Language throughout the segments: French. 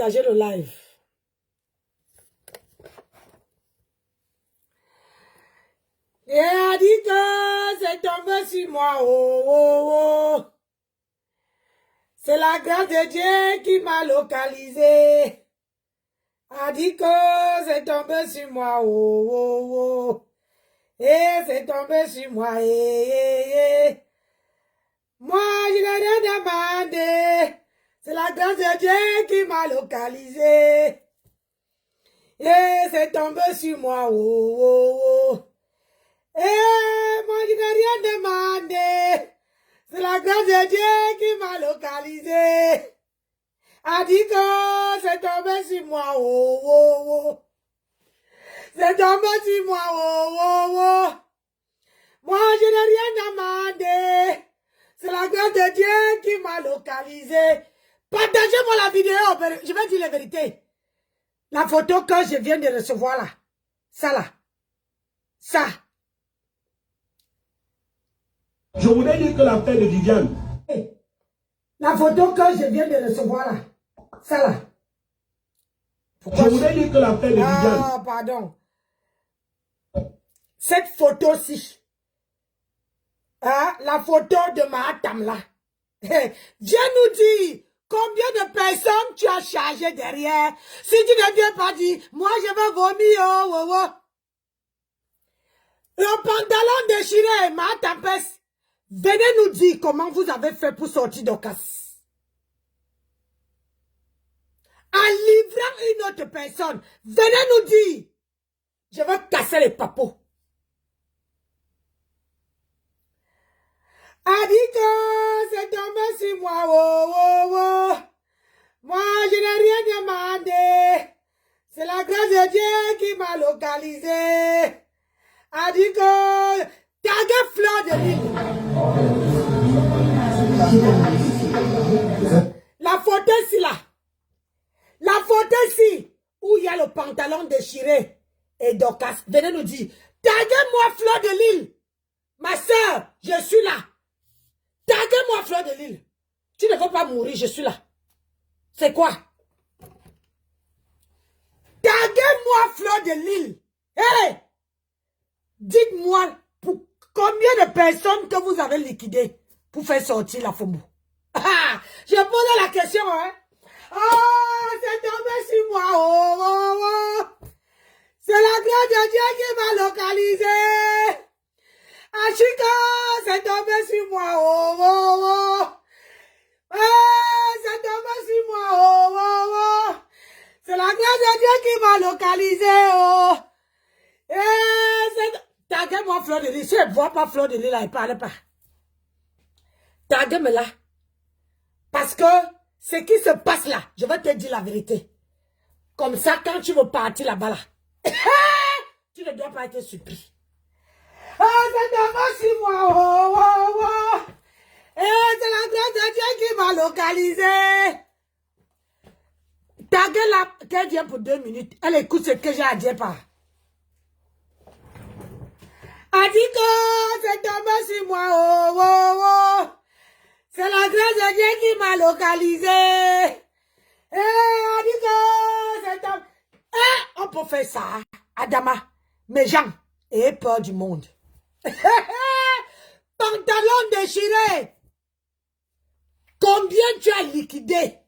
partager le live. Et elle dit que c'est tombé sur moi. Oh, oh, oh. C'est la grâce de Dieu qui m'a localisé. Elle dit que c'est tombé sur moi. Oh, oh, oh. Et c'est tombé sur moi. Moi, je n'ai rien demandé. C'est la grâce de Dieu qui m'a localisé. Et c'est tombé sur moi. Oh, oh, oh. Et moi, je n'ai rien demandé. C'est la grâce de Dieu qui m'a localisé. A dit que c'est tombé sur moi. Oh, oh, oh. C'est tombé sur moi. Oh, oh, oh. Moi, je n'ai rien demandé. C'est la grâce de Dieu qui m'a localisé. Partagez-moi la vidéo. Je vais dire la vérité. La photo que je viens de recevoir là. Ça là. Ça. Je voudrais dire que l'affaire de Viviane. La photo que je viens de recevoir là. Ça là. Pourquoi je voudrais dire que l'affaire de Viviane. Ah, pardon. Cette photo-ci. Hein, la photo de Mahatam là. Viens nous dire combien de personnes tu as chargé derrière. Si tu ne viens pas dire, moi je vais vomir. Oh, oh, oh. Le pantalon déchiré, Mahatam Pes. Venez nous dire comment vous avez fait pour sortir d'Ocas. En livrant une autre personne, venez nous dire. Je vais casser les papos. A dit que c'est tombé sur moi. Oh, oh, oh. Moi, je n'ai rien demandé. C'est la grâce de Dieu qui m'a localisé. A dit que taguez Fleur de Lille. La photo ici là. La photo ici où il y a le pantalon déchiré et Dorcas. Venez nous dire, taguez-moi Fleur de Lille. Ma soeur, je suis là. Taguez-moi Fleur de Lille. Tu ne veux pas mourir, je suis là. C'est quoi? Taguez-moi Fleur de Lille. Hey! Dites-moi pour combien de personnes que vous avez liquidé pour faire sortir la FOMO. Je pose la question, hein? Oh, c'est tombé sur moi. Oh, oh, oh. C'est la grâce de Dieu qui m'a localisé. Achika, c'est tombé sur moi. Oh, oh, oh. C'est tombé sur moi. Oh, oh, oh. C'est la grâce de Dieu qui m'a localisé. Oh. Taguez-moi Fleur de Lille. Si elle ne voit pas Fleur de Lille, elle ne parle pas. Taguez-moi là. Parce que ce qui se passe là, je vais te dire la vérité. Comme ça, quand tu veux partir là-bas, là, tu ne dois pas être surpris. Oh, c'est tombé sur moi. Oh, oh, oh. C'est la grâce de Dieu qui m'a localisé. Taguez-la, qu'elle vient pour 2 minutes. Elle écoute ce que j'ai à dire par. A dit que c'est tombé sur moi. Oh, oh, oh. C'est la grâce de Dieu qui m'a localisé. A dit que c'est tombé. On peut faire ça. Adama, mes gens, ayez peur du monde. Pantalon déchiré. Combien tu as liquidé?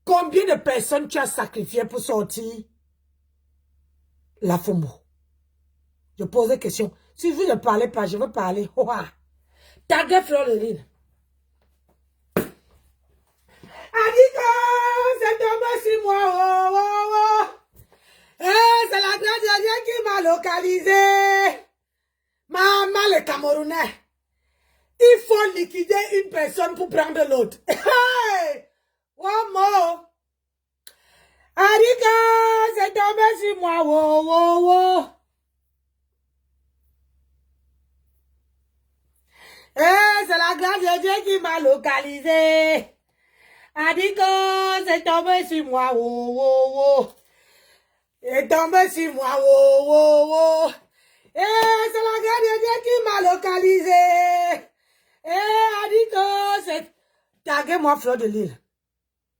Combien de personnes tu as sacrifié pour sortir la FOMO? Je pose des questions. Si vous ne parlez pas, je veux parler. Taguez Fleur de Lille. A dit que c'est tombé sur moi. Oh, oh, oh. C'est la grâce de Dieu qui m'a localisé. Maman, les Camerounais. Il faut liquider une personne pour prendre l'autre. Hey! One more. A dit que c'est tombé sur moi. Oh, oh, oh. C'est la grâce de Dieu qui m'a localisé. A dit que c'est tombé sur moi. Oh, oh, oh. C'est tombé sur moi. Oh, oh, oh. C'est la grâce de Dieu qui m'a localisé. A dit que c'est... Taguez-moi Fleur de Lille.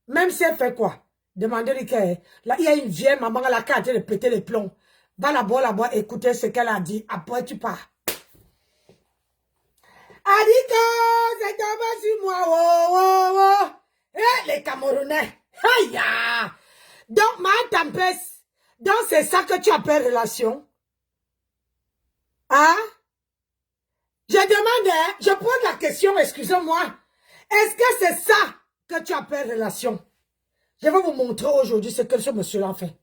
Même si elle fait quoi? Demandez-lui que là, il y a une vieille maman à la carte de péter les plombs. Va là-bas, écoutez ce qu'elle a dit. Après, tu pars. Adiko, c'est tombé sur moi. Oh, oh, oh. Eh, les Camerounais. Aïe. Donc, ma tempête. Donc, c'est ça que tu appelles relation. Hein? Je demande, hein, je pose la question, excusez-moi. Est-ce que c'est ça que tu appelles relation? Je vais vous montrer aujourd'hui ce que ce monsieur-là fait.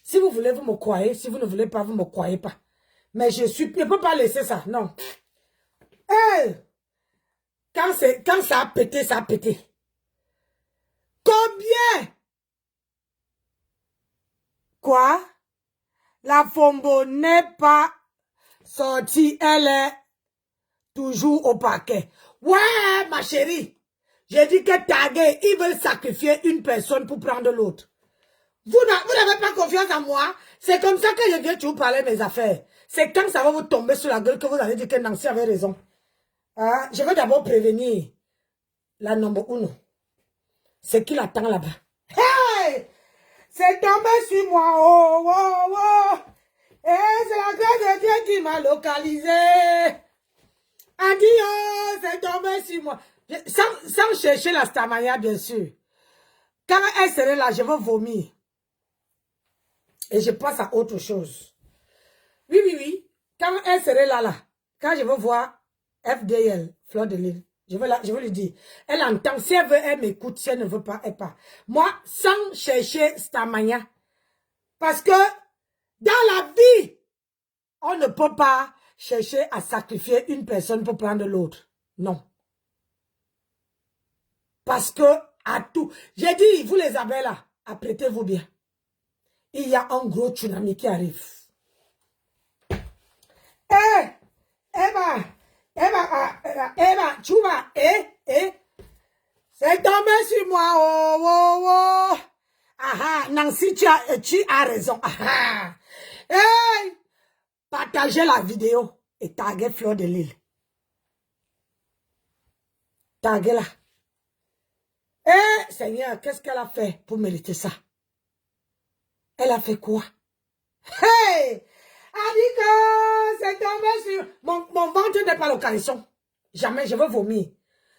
Si vous voulez, vous me croyez. Si vous ne voulez pas, vous ne me croyez pas. Mais je ne peux pas laisser ça, non. Hey! Quand ça a pété, ça a pété. Combien? Quoi? La Fombo n'est pas sortie, elle est toujours au parquet. Ouais, ma chérie. J'ai dit que Tagué, ils veulent sacrifier une personne pour prendre l'autre. Vous n'avez pas confiance en moi. C'est comme ça que je viens toujours parler mes affaires. C'est quand ça va vous tomber sur la gueule que vous allez dire que Nancy avait raison. Hein? Je veux d'abord prévenir la number 1. C'est qui l'attend là-bas. Hey! C'est tombé sur moi. Oh, oh, oh. Et c'est la grâce de Dieu qui m'a localisé. Adieu, c'est tombé sur moi. Sans chercher la stamania, bien sûr. Quand elle serait là, je vais vomir. Et je passe à autre chose. Oui, oui, oui. Quand elle serait là, quand je veux voir FDL, Fleur de Lille, je vais lui dire. Elle entend, si elle veut, elle m'écoute. Si elle ne veut pas, elle part. Moi, sans chercher stamania. Parce que dans la vie, on ne peut pas chercher à sacrifier une personne pour prendre l'autre. Non. Parce que, à tout, j'ai dit, vous les avez là, apprêtez-vous bien. Il y a un gros tsunami qui arrive. Eva, tu vas, c'est tombé sur moi, oh, oh, oh. Ah, Nancy, tu as raison. Ah, hey, partagez la vidéo et taguez Fleur de Lille. Taguez-la. Seigneur, qu'est-ce qu'elle a fait pour mériter ça? Elle a fait quoi? Hey! Adiko, c'est tombé sur... Mon ventre n'est pas l'occasion. Jamais, je veux vomir.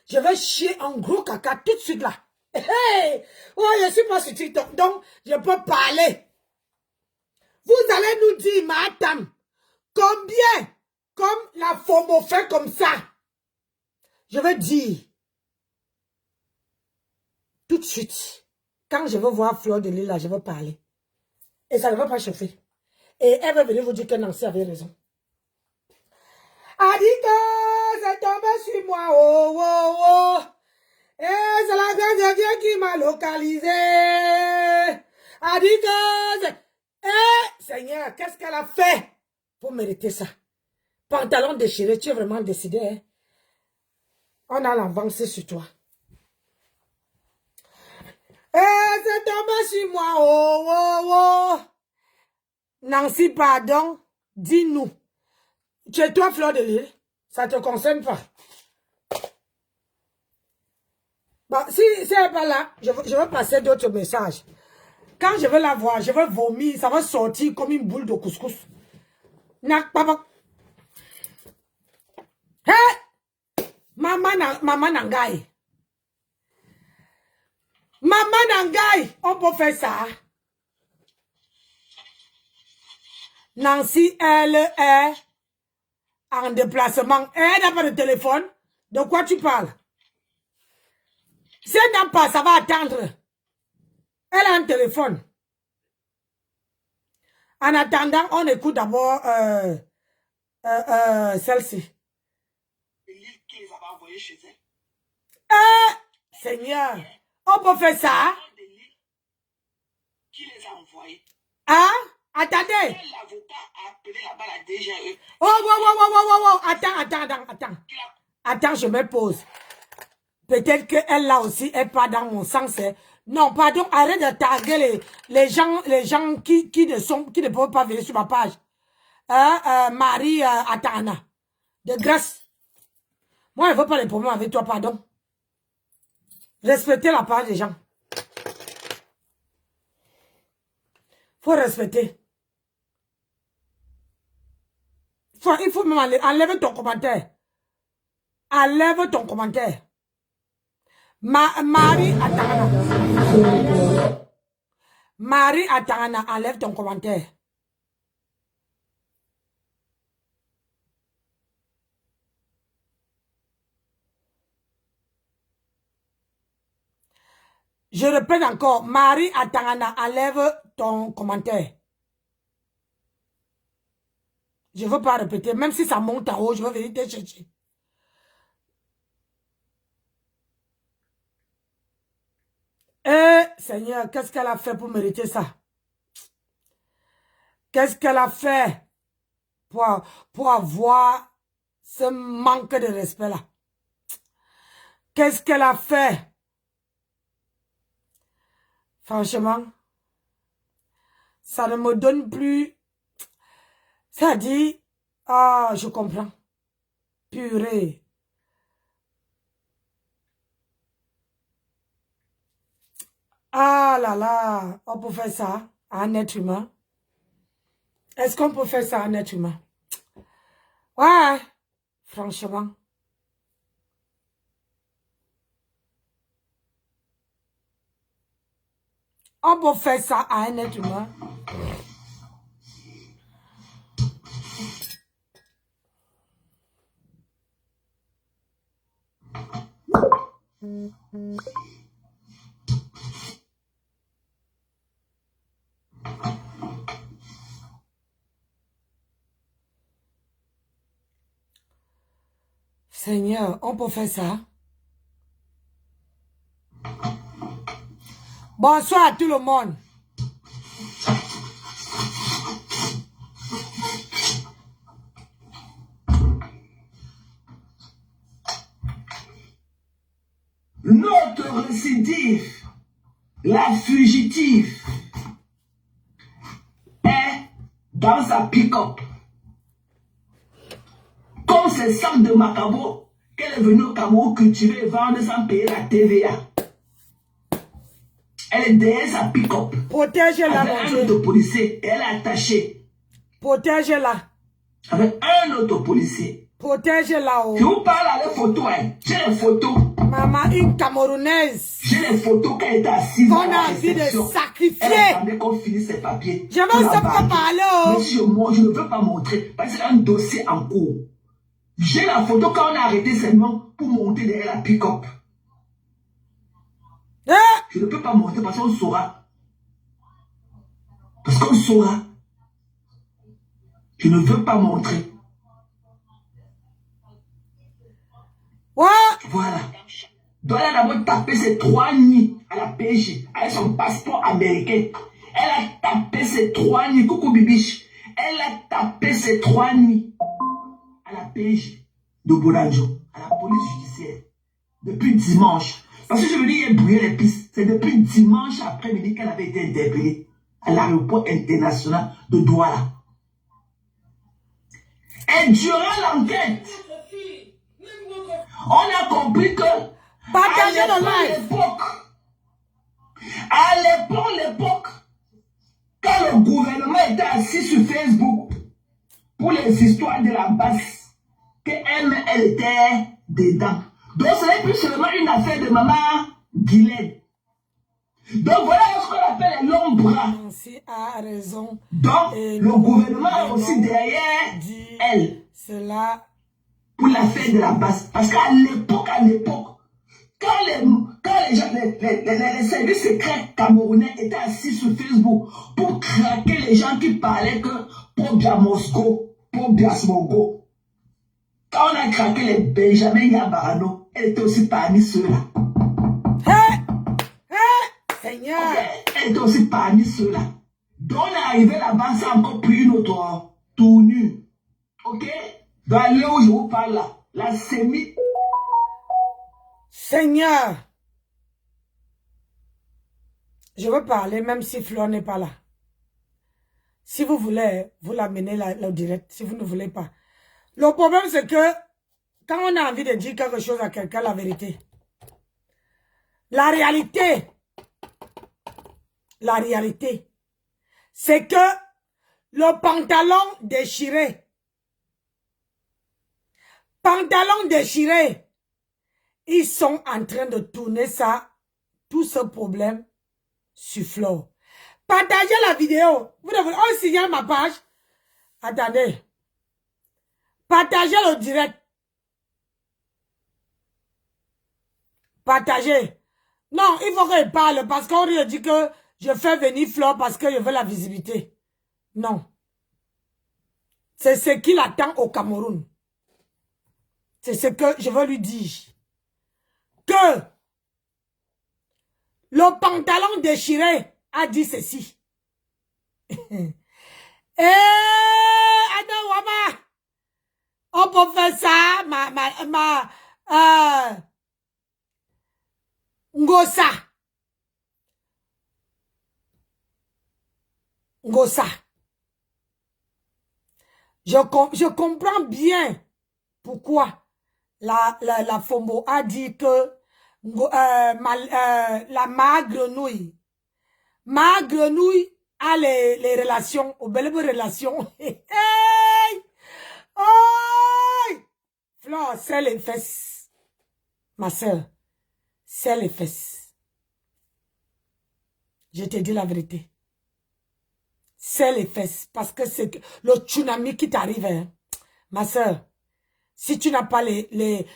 Je vais chier un gros caca tout de suite là. Hey! Oh, je ne suis pas sur TikTok, donc je peux parler. Vous allez nous dire, madame, combien, comme la FOMO fait comme ça? Je veux dire, tout de suite, quand je veux voir Fleur de Lille là, je veux parler. Et ça ne va pas chauffer. Et elle va venir vous dire que Nancy avait raison. Adiko, c'est tombé sur moi, oh, oh, oh. Et c'est la grâce de Dieu qui m'a localisé. Adiko, Seigneur, qu'est-ce qu'elle a fait pour mériter ça? Pantalon déchiré, tu es vraiment décidé, hein? On a l'avancé sur toi. Et c'est tombé sur moi, oh, oh, oh. Nancy, pardon, dis-nous. Tu es toi, Fleur de Lille? Ça ne te concerne pas. Bon, si elle n'est pas là, je vais passer d'autres messages. Quand je vais la voir, je vais vomir, ça va sortir comme une boule de couscous. Nak, papa. Hé! Maman Nangaï. Maman Nangaï, on peut faire ça. Nancy, elle est en déplacement. Elle n'a pas de téléphone. De quoi tu parles? Si elle n'a pas, ça va attendre. Elle a un téléphone. En attendant, on écoute d'abord celle-ci. Qui les avait envoyés chez elle. Seigneur, on peut faire ça? Qui les a envoyés? Hein? Attendez. L'avocat a appelé là-bas la DGE. Oh, attends. Attends, je me pose. Peut-être qu'elle là aussi est pas dans mon sens. Hein. Non, pardon, arrête de taguer les gens qui ne peuvent pas venir sur ma page. Marie Atana. De grâce. Moi, je ne veux pas les problèmes avec toi, pardon. Respectez la part des gens. Faut respecter. Il faut même enlever ton commentaire. Enlève ton commentaire. Marie Atangana. Marie Atangana, enlève ton commentaire. Je répète encore, Marie Atangana, enlève ton commentaire. Je ne veux pas répéter, même si ça monte en haut, je vais venir te chercher. Eh, Seigneur, qu'est-ce qu'elle a fait pour mériter ça? Qu'est-ce qu'elle a fait pour avoir ce manque de respect-là? Qu'est-ce qu'elle a fait? Franchement, ça ne me donne plus... Ça dit, ah, je comprends. Purée. Ah là là, on peut faire ça à un être humain? Est-ce qu'on peut faire ça à un être humain? Ouais, franchement. On peut faire ça à un être humain? Seigneur, on peut faire ça? Bonsoir à tout le monde. Notre récidive, la fugitive, est dans sa pick-up. Comme ces sacs de Macabo qu'elle est venue au Cameroun cultiver et vendre sans payer la TVA. Elle est derrière sa pick-up. Protégez-la, avec un autre policier. Et elle est attachée. Protégez-la. Avec un autre policier. Protégez-la. Je vous parle à les photos. Hein. J'ai les photos. Maman, une Camerounaise. J'ai les photos quand elle était assise. On a envie de sacrifier. Elle attendait qu'on finisse ses papiers. Je vais pas parler. Mais si je ne veux pas montrer. Parce que c'est un dossier en cours. J'ai la photo quand on a arrêté seulement pour monter derrière la pick-up. Je ne peux pas monter parce qu'on saura. Parce qu'on saura. Je ne veux pas montrer. Voilà. Donc elle a d'abord tapé ses 3 nids à la PJ avec son passeport américain. Elle a tapé ses 3 nids. Coucou Bibiche. Elle a tapé ses 3 nids à la PJ de Bonadio, à la police judiciaire. Depuis dimanche. Parce que je veux dire, il a brûlé les pistes. C'est depuis dimanche après-midi qu'elle avait été interpellée à l'aéroport international de Douala. Et durant l'enquête, on a compris que à l'époque, quand le gouvernement était assis sur Facebook pour les histoires de la base, qu'elle était dedans. Donc ce n'est plus seulement une affaire de maman Guylaine. Donc voilà ce qu'on appelle les longs bras. Nancy a raison. Donc le gouvernement est aussi derrière elle. Cela pour l'affaire de la base. Parce qu'à l'époque, quand les services secrets camerounais étaient assis sur Facebook pour craquer les gens qui parlaient que pour bien Moscou, pour bien Smogo. Quand on a craqué les Benjamin Yabarano, elle était aussi parmi ceux-là. Seigneur. Elle était aussi parmi ceux-là. Donc on est arrivé là-bas, c'est encore plus une autre tournure. Ok? Dans l'heure où je vous parle là, la sémie. Seigneur. Je veux parler même si Flore n'est pas là. Si vous voulez, vous l'amenez là au direct. Si vous ne voulez pas. Le problème c'est que quand on a envie de dire quelque chose à quelqu'un, la vérité. La réalité, c'est que le pantalon déchiré, ils sont en train de tourner ça, tout ce problème sur Flo. Partagez la vidéo. Vous devez signer ma page. Attendez. Partagez le direct. Partagez. Non, il faut qu'il parle parce qu'on lui dit que je fais venir Flo parce que je veux la visibilité. Non. C'est ce qu'il attend au Cameroun. C'est ce que je veux lui dire. Que le pantalon déchiré a dit ceci. Attends, Wama. On peut faire ça, Ngosa. Je comprends bien pourquoi la FOMO a dit que la ma-grenouille a les relations, aux belles relations. Hey! Oh! Flore, c'est les fesses. Ma soeur, c'est les fesses. Je te dis la vérité. C'est les fesses. Parce que c'est le tsunami qui t'arrive. Hein. Ma soeur, si tu n'as pas les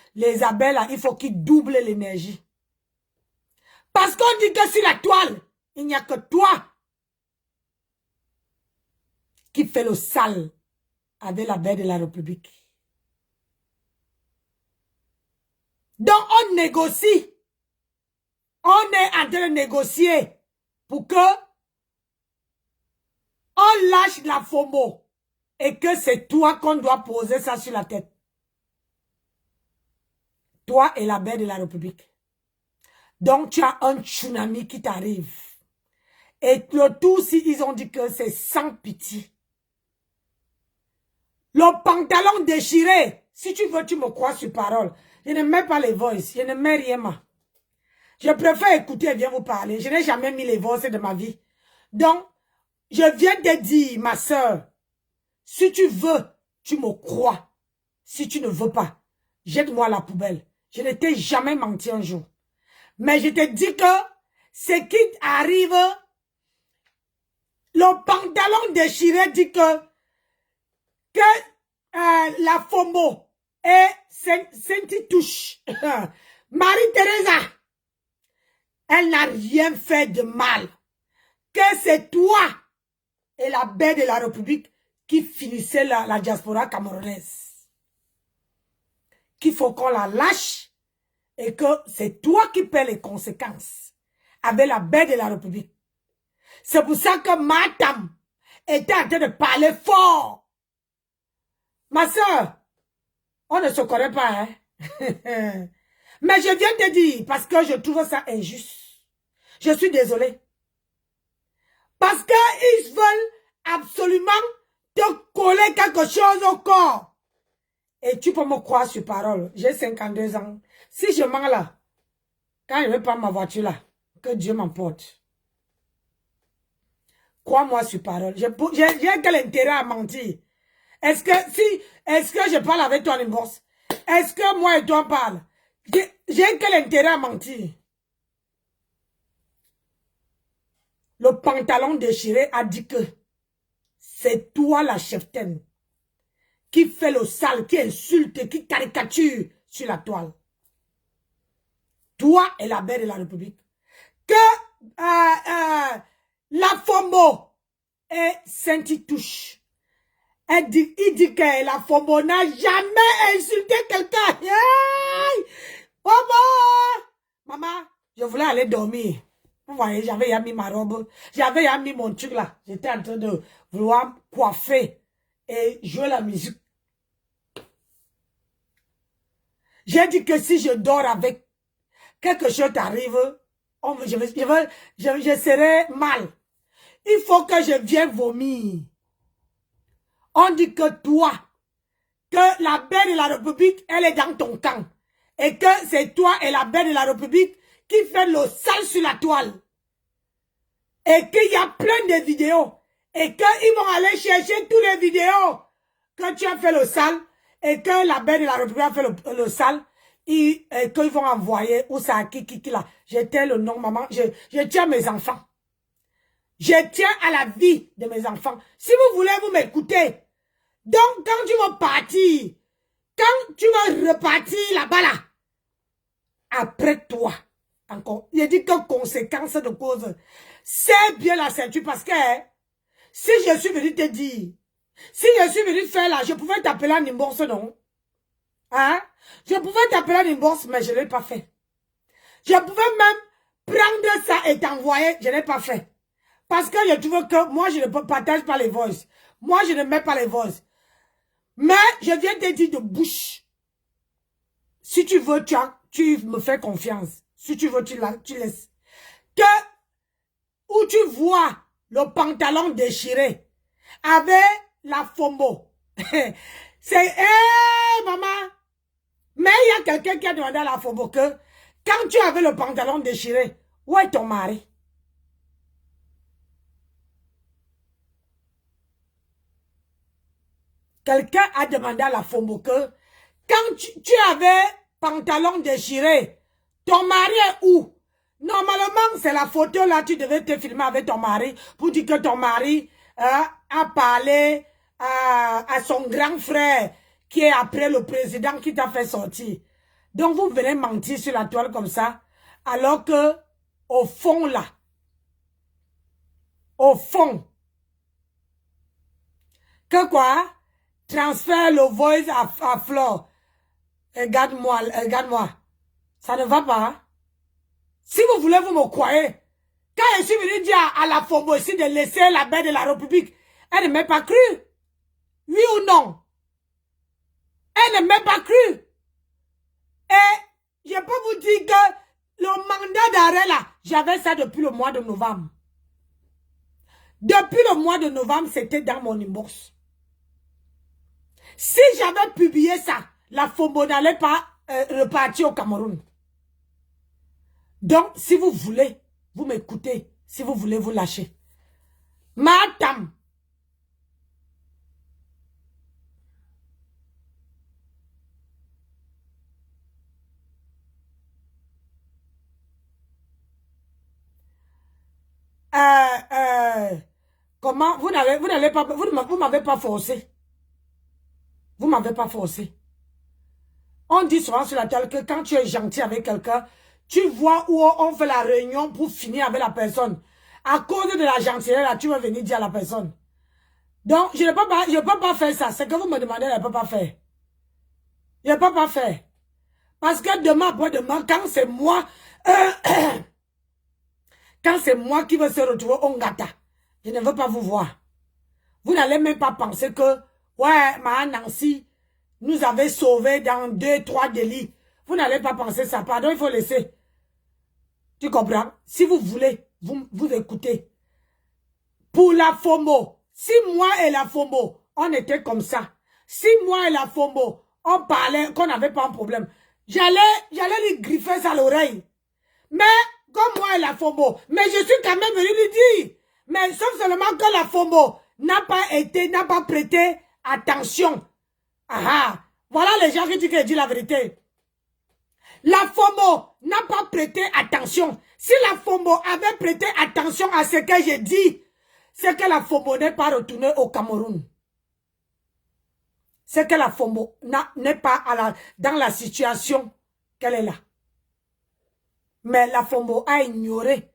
abeilles, là, il faut qu'ils doublent l'énergie. Parce qu'on dit que sur la toile, il n'y a que toi qui fait le sale avec la baie de la République. Donc, on négocie. On est en train de négocier pour que on lâche la FOMO et que c'est toi qu'on doit poser ça sur la tête. Toi et la baie de la République. Donc, tu as un tsunami qui t'arrive. Et le tout, si ils ont dit que c'est sans pitié. Le pantalon déchiré, si tu veux, tu me crois sur parole. Je ne mets pas les voices, je ne mets rien. Je préfère écouter et bien vous parler. Je n'ai jamais mis les voices de ma vie. Donc, je viens te dire, ma soeur, si tu veux, tu me crois. Si tu ne veux pas, jette-moi à la poubelle. Je ne t'ai jamais menti un jour. Mais je te dis que ce qui arrive, le pantalon déchiré dit que la FOMO et Saint-Touche, Marie-Thérèse, elle n'a rien fait de mal. Que c'est toi et la baie de la République qui finissait la diaspora camerounaise. Qu'il faut qu'on la lâche et que c'est toi qui paie les conséquences avec la baie de la République. C'est pour ça que Matam était en train de parler fort. Ma soeur, on ne se connaît pas, hein? Mais je viens te dire, parce que je trouve ça injuste. Je suis désolée. Parce qu'ils veulent absolument te coller quelque chose au corps. Et tu peux me croire sur parole. J'ai 52 ans. Si je mens là, quand je ne vais pas ma voiture là, que Dieu m'emporte. Crois-moi sur parole. J'ai quel intérêt à mentir? Est-ce que je parle avec toi en bourse? Est-ce que moi et toi on parle? J'ai quel intérêt à mentir? Le pantalon déchiré a dit que c'est toi la cheftaine qui fait le sale, qui insulte, qui caricature sur la toile. Toi et la baie de la République. Que la FOMO et Saint-Touche. Il dit que la FOMO n'a jamais insulté quelqu'un. Hey! Maman, je voulais aller dormir. Vous voyez, j'avais mis ma robe. J'avais mis mon truc là. J'étais en train de vouloir coiffer et jouer la musique. J'ai dit que si je dors avec quelque chose t'arrive, je serai mal. Il faut que je vienne vomir. On dit que toi, que la baie de la République, elle est dans ton camp. Et que c'est toi et la baie de la République qui fait le sale sur la toile. Et qu'il y a plein de vidéos. et qu'ils vont aller chercher toutes les vidéos que tu as fait le sale et que la belle de la République a fait le sale, et qu'ils vont envoyer, où ça, qui là. J'étais le nom, maman, je tiens mes enfants. Je tiens à la vie de mes enfants. Si vous voulez, vous m'écoutez. Donc, quand tu vas partir, quand tu vas repartir là-bas, là, après toi, encore, il dit que conséquence de cause, c'est bien la ceinture parce que si je suis venu te dire, si je suis venu faire là, je pouvais t'appeler en imbourse, non? Hein? Je pouvais t'appeler en imbourse, mais je ne l'ai pas fait. Je pouvais même prendre ça et t'envoyer, je ne l'ai pas fait. Parce que je trouve que moi, je ne partage pas les voices. Moi, je ne mets pas les voices. Mais je viens te dire de bouche. Si tu veux, tu me fais confiance. Si tu veux, tu laisses. Que, où tu vois le pantalon déchiré avec la fombo. C'est, maman. Mais il y a quelqu'un qui a demandé à la fombo que, quand tu avais le pantalon déchiré, où est ton mari? Quelqu'un a demandé à la fombo que, quand tu avais pantalon déchiré, ton mari est où? Normalement, c'est la photo là, tu devais te filmer avec ton mari pour dire que ton mari a parlé à son grand frère qui est après le président qui t'a fait sortir. Donc, vous venez mentir sur la toile comme ça, alors que, au fond là, au fond, que quoi? Transfère le voice à Flore. Regarde-moi, regarde-moi. Ça ne va pas. Si vous voulez, vous me croyez. Quand je suis venu dire à la Fombo ici de laisser la belle de la République, elle ne m'a pas cru. Oui ou non? Elle ne m'a pas cru. Et je peux vous dire que le mandat d'arrêt là, j'avais ça depuis le mois de novembre. Depuis le mois de novembre, c'était dans mon inbox. Si j'avais publié ça, la Fombo n'allait pas repartir au Cameroun. Donc, si vous voulez, vous m'écoutez. Si vous voulez, vous lâchez. Madame. Comment, vous m'avez pas forcé. Vous m'avez pas forcé. On dit souvent sur la table que quand tu es gentil avec quelqu'un, tu vois où on fait la réunion pour finir avec la personne. À cause de la gentillesse, là, tu vas venir dire à la personne. Donc, je ne peux pas faire ça. C'est que vous me demandez, je ne peux pas faire. Je ne peux pas faire. Parce que demain, après demain, quand c'est moi, quand c'est moi qui vais se retrouver au Ngata, je ne veux pas vous voir. Vous n'allez même pas penser que, ouais, ma Nancy nous avait sauvés dans 2-3 délits. Vous n'allez pas penser ça. Pardon, il faut laisser. Tu comprends? Si vous voulez, vous écoutez. Pour la FOMO, si moi et la FOMO, on était comme ça. Si moi et la FOMO, on parlait, qu'on n'avait pas un problème, j'allais lui griffer ça à l'oreille. Mais, comme moi et la FOMO, mais je suis quand même venu lui dire. Mais sauf seulement que la FOMO n'a pas prêté attention. Ah, voilà les gens qui disent la vérité. La FOMO n'a pas prêté attention. Si la FOMO avait prêté attention à ce que j'ai dit, c'est que la FOMO n'est pas retournée au Cameroun. C'est que la FOMO n'est pas dans la situation qu'elle est là. Mais la FOMO a ignoré.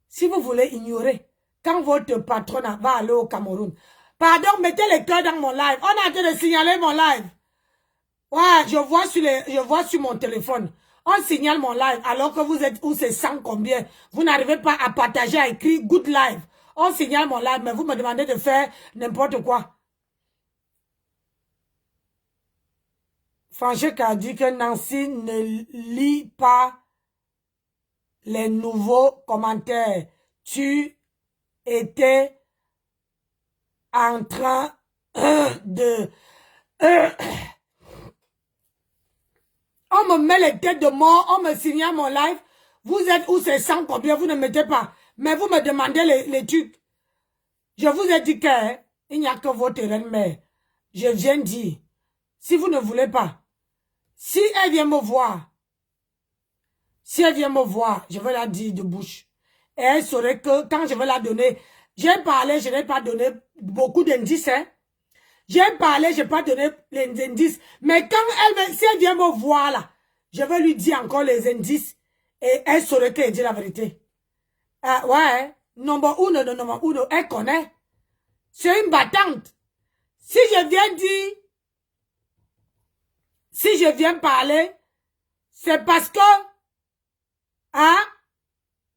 Si vous voulez ignorer, quand votre patron va aller au Cameroun, pardon, mettez les cœurs dans mon live. On a en train de signaler mon live. Ouais, je vois sur mon téléphone. On signale mon live alors que vous êtes où c'est 100 combien. Vous n'arrivez pas à partager, à écrire good live. On signale mon live, mais vous me demandez de faire n'importe quoi. Francesca a dit que Nancy ne lit pas les nouveaux commentaires. Tu étais en train de... On me met les têtes de mort, on me signale mon live. Vous êtes où c'est 100 combien, vous ne mettez pas. Mais vous me demandez les trucs. Je vous ai dit qu'il n'y a que votre reine mère. Je viens dire, si vous ne voulez pas, si elle vient me voir, je vais la dire de bouche. Et elle saurait que quand je vais la donner, j'ai parlé, je n'ai pas donné beaucoup d'indices. Hein. J'ai parlé, je n'ai pas donné les indices. Mais quand si elle vient me voir là, je vais lui dire encore les indices. Et elle saurait qu'elle dit la vérité. Ouais, number uno, elle connaît. C'est une battante. Si je viens dire, si je viens parler, c'est parce que, hein,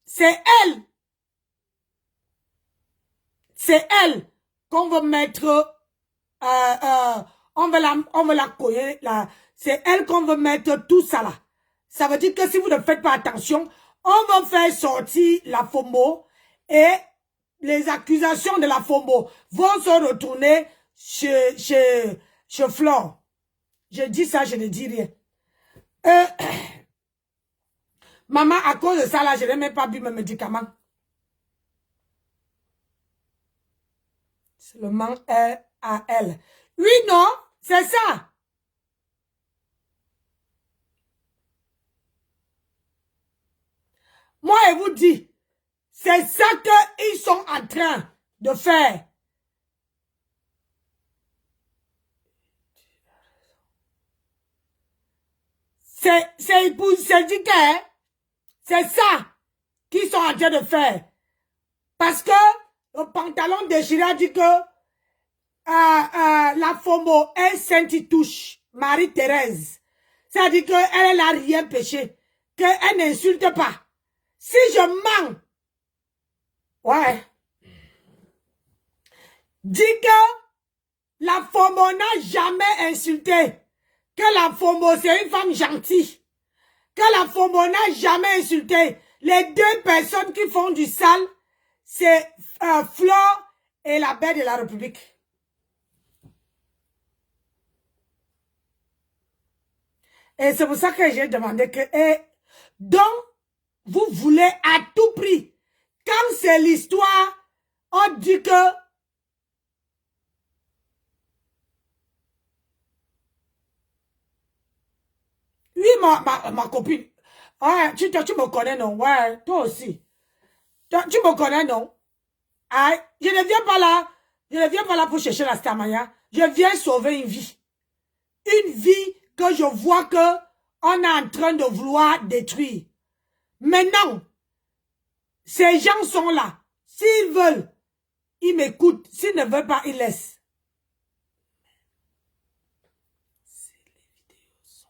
c'est elle qu'on veut mettre, on veut la coller, c'est elle qu'on veut mettre tout ça là. Ça veut dire que si vous ne faites pas attention, on va faire sortir la FOMO et les accusations de la FOMO vont se retourner chez Flore. Je dis ça, je ne dis rien. Maman, à cause de ça là, je n'ai même pas bu mes médicaments. Seulement elle à elle. Oui, non, c'est ça. Moi, je vous dis, c'est ça qu'ils sont en train de faire. C'est pour syndicat, hein? C'est ça qu'ils sont en train de faire. Parce que le pantalon déchiré a dit que la FOMO est Sainte Touche, Marie-Thérèse. C'est-à-dire qu'elle n'a rien péché, qu'elle n'insulte pas. Si je mens, ouais, dis que la FOMO n'a jamais insulté, que la FOMO c'est une femme gentille, que la FOMO n'a jamais insulté. Les deux personnes qui font du sale, c'est Flore et la belle de la République. Et c'est pour ça que j'ai demandé que... donc, vous voulez à tout prix, quand c'est l'histoire, on dit que... Oui, ma copine. Ouais, tu me connais, non? Ouais, toi aussi. Tu me connais, non? Ah, je ne viens pas là. Je ne viens pas là pour chercher la stamaya. Je viens sauver une vie. Une vie que je vois que on est en train de vouloir détruire. Maintenant, ces gens sont là. S'ils veulent, ils m'écoutent. S'ils ne veulent pas, ils laissent. Les vidéos sont